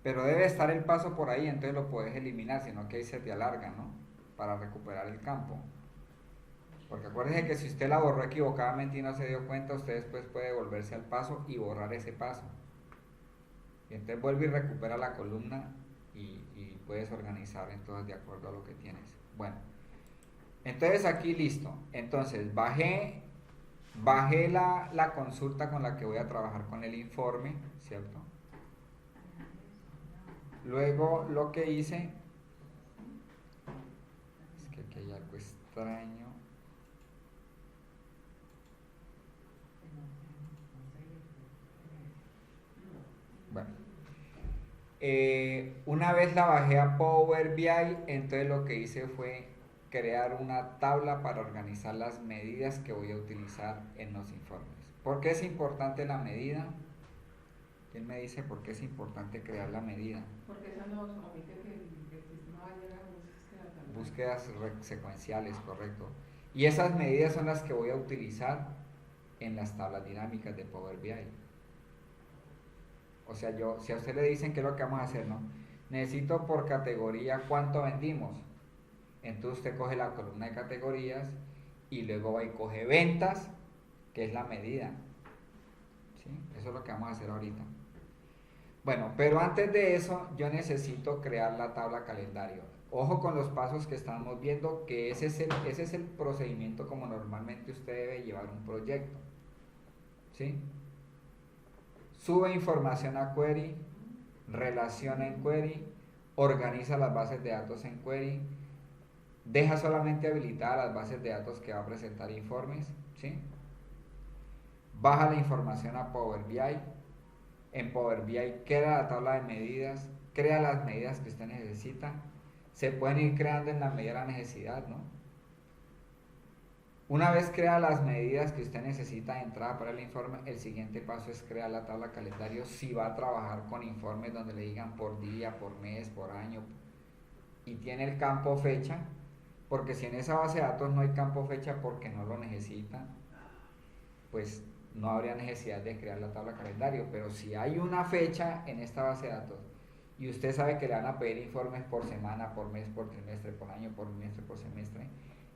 Pero debe estar el paso por ahí, entonces lo puedes eliminar, sino que ahí se te alarga, ¿no? Para recuperar el campo. Porque acuérdese que si usted la borró equivocadamente y no se dio cuenta, usted después puede volverse al paso y borrar ese paso. Y entonces vuelve y recupera la columna y puedes organizar entonces de acuerdo a lo que tienes. Bueno, entonces aquí listo. Entonces bajé la consulta con la que voy a trabajar con el informe, ¿cierto? Luego lo que hice, es que aquí hay algo extraño. Bueno, una vez la bajé a Power BI, entonces lo que hice fue crear una tabla para organizar las medidas que voy a utilizar en los informes. ¿Por qué es importante la medida? ¿Quién me dice por qué es importante crear la medida? Porque eso nos omite que el sistema va a llegar a búsquedas secuenciales, correcto. Y esas medidas son las que voy a utilizar en las tablas dinámicas de Power BI. O sea, si a usted le dicen qué es lo que vamos a hacer, ¿no? Necesito por categoría cuánto vendimos. Entonces usted coge la columna de categorías y luego va y coge ventas, que es la medida. ¿Sí? Eso es lo que vamos a hacer ahorita. Bueno, pero antes de eso yo necesito crear la tabla calendario. Ojo con los pasos que estamos viendo, que ese es el procedimiento como normalmente usted debe llevar un proyecto. ¿Sí? Sube información a query, relaciona en query, organiza las bases de datos en query, deja solamente habilitadas las bases de datos que va a presentar informes, ¿sí? Baja la información a Power BI, en Power BI crea la tabla de medidas, crea las medidas que usted necesita, se pueden ir creando en la medida de la necesidad, ¿no? Una vez crea las medidas que usted necesita de entrada para el informe, el siguiente paso es crear la tabla calendario si va a trabajar con informes donde le digan por día, por mes, por año, y tiene el campo fecha, porque si en esa base de datos no hay campo fecha porque no lo necesita, pues no habría necesidad de crear la tabla calendario. Pero si hay una fecha en esta base de datos y usted sabe que le van a pedir informes por semana, por mes, por trimestre, por año, por bimestre, por semestre,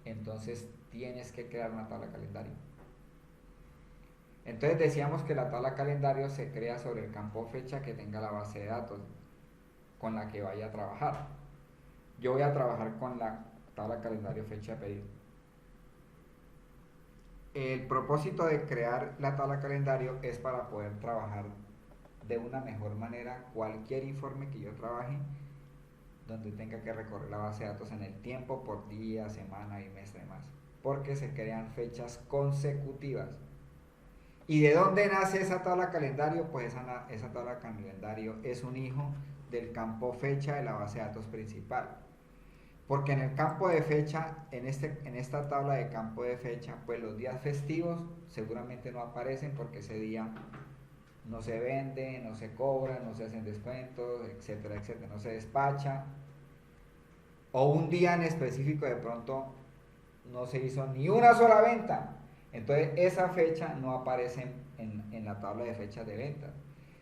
entonces tienes que crear una tabla calendario. Entonces decíamos que la tabla calendario se crea sobre el campo fecha que tenga la base de datos con la que vaya a trabajar. Yo voy a trabajar con la tabla calendario fecha de pedido. El propósito de crear la tabla calendario es para poder trabajar de una mejor manera cualquier informe que yo trabaje donde tenga que recorrer la base de datos en el tiempo, por día, semana, bimestre, más, porque se crean fechas consecutivas. ¿Y de dónde nace esa tabla calendario? Pues esa tabla calendario es un hijo del campo fecha de la base de datos principal. Porque en el campo de fecha, en esta tabla de campo de fecha, pues los días festivos seguramente no aparecen porque ese día no se vende, no se cobra, no se hacen descuentos, etcétera, etcétera, no se despacha. O un día en específico de pronto no se hizo ni una sola venta. Entonces esa fecha no aparece en la tabla de fechas de ventas.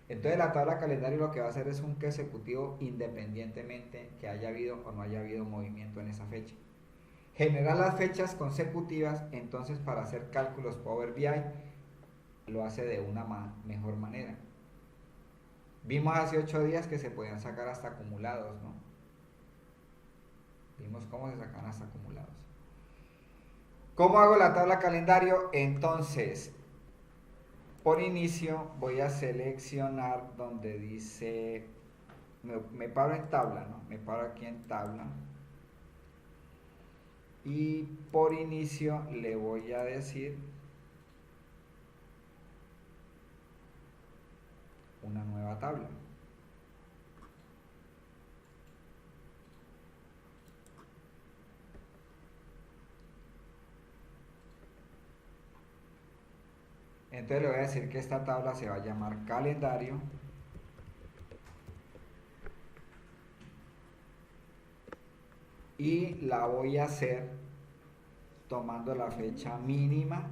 Entonces la tabla calendario lo que va a hacer es un consecutivo independientemente que haya habido o no haya habido movimiento en esa fecha. Generar las fechas consecutivas, entonces para hacer cálculos Power BI lo hace de una mejor manera. Vimos hace 8 días que se podían sacar hasta acumulados, ¿no? Vimos cómo se sacan hasta acumulados. ¿Cómo hago la tabla calendario? Entonces, por inicio voy a seleccionar donde dice, me paro en tabla, ¿no? Me paro aquí en tabla. Y por inicio le voy a decir una nueva tabla. Entonces le voy a decir que esta tabla se va a llamar calendario. Y la voy a hacer tomando la fecha mínima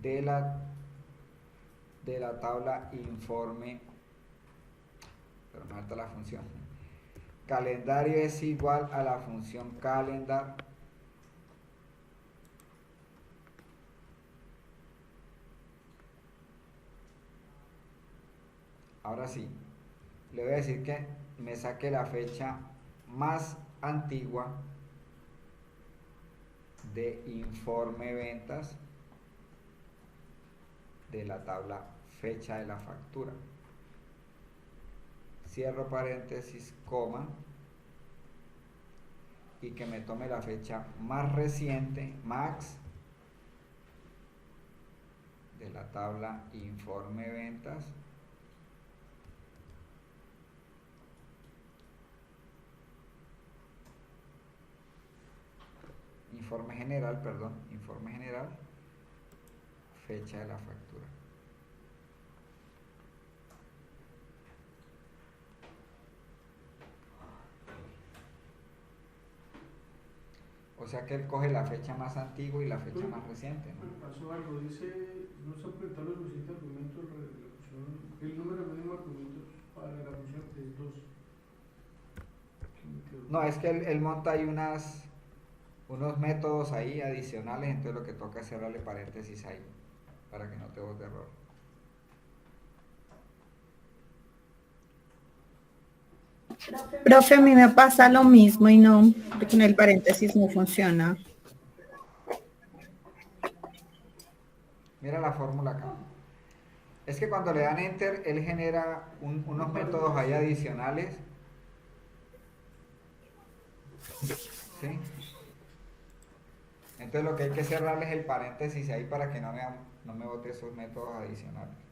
de la tabla informe, pero no está la función. Calendario es igual a la función calendar Ahora sí, le voy a decir que me saque la fecha más antigua de informe ventas de la tabla fecha de la factura. Cierro paréntesis, coma, y que me tome la fecha más reciente, max, de la tabla informe ventas informe general, fecha de la factura. O sea que él coge la fecha más antigua y la fecha más reciente, ¿no? Pasó algo, dice, no se presentó los suficientes argumentos de la función, el número mínimo de argumentos para la función es 2. No, es que él monta ahí unos métodos ahí adicionales, entonces lo que toca es cerrarle paréntesis ahí, para que no te bote error. Profe, a mí me pasa lo mismo y no, porque en el paréntesis no funciona. Mira la fórmula acá. Es que cuando le dan enter, él genera unos métodos ahí adicionales. ¿Sí? Entonces lo que hay que cerrarle es el paréntesis ahí para que no me bote esos métodos adicionales.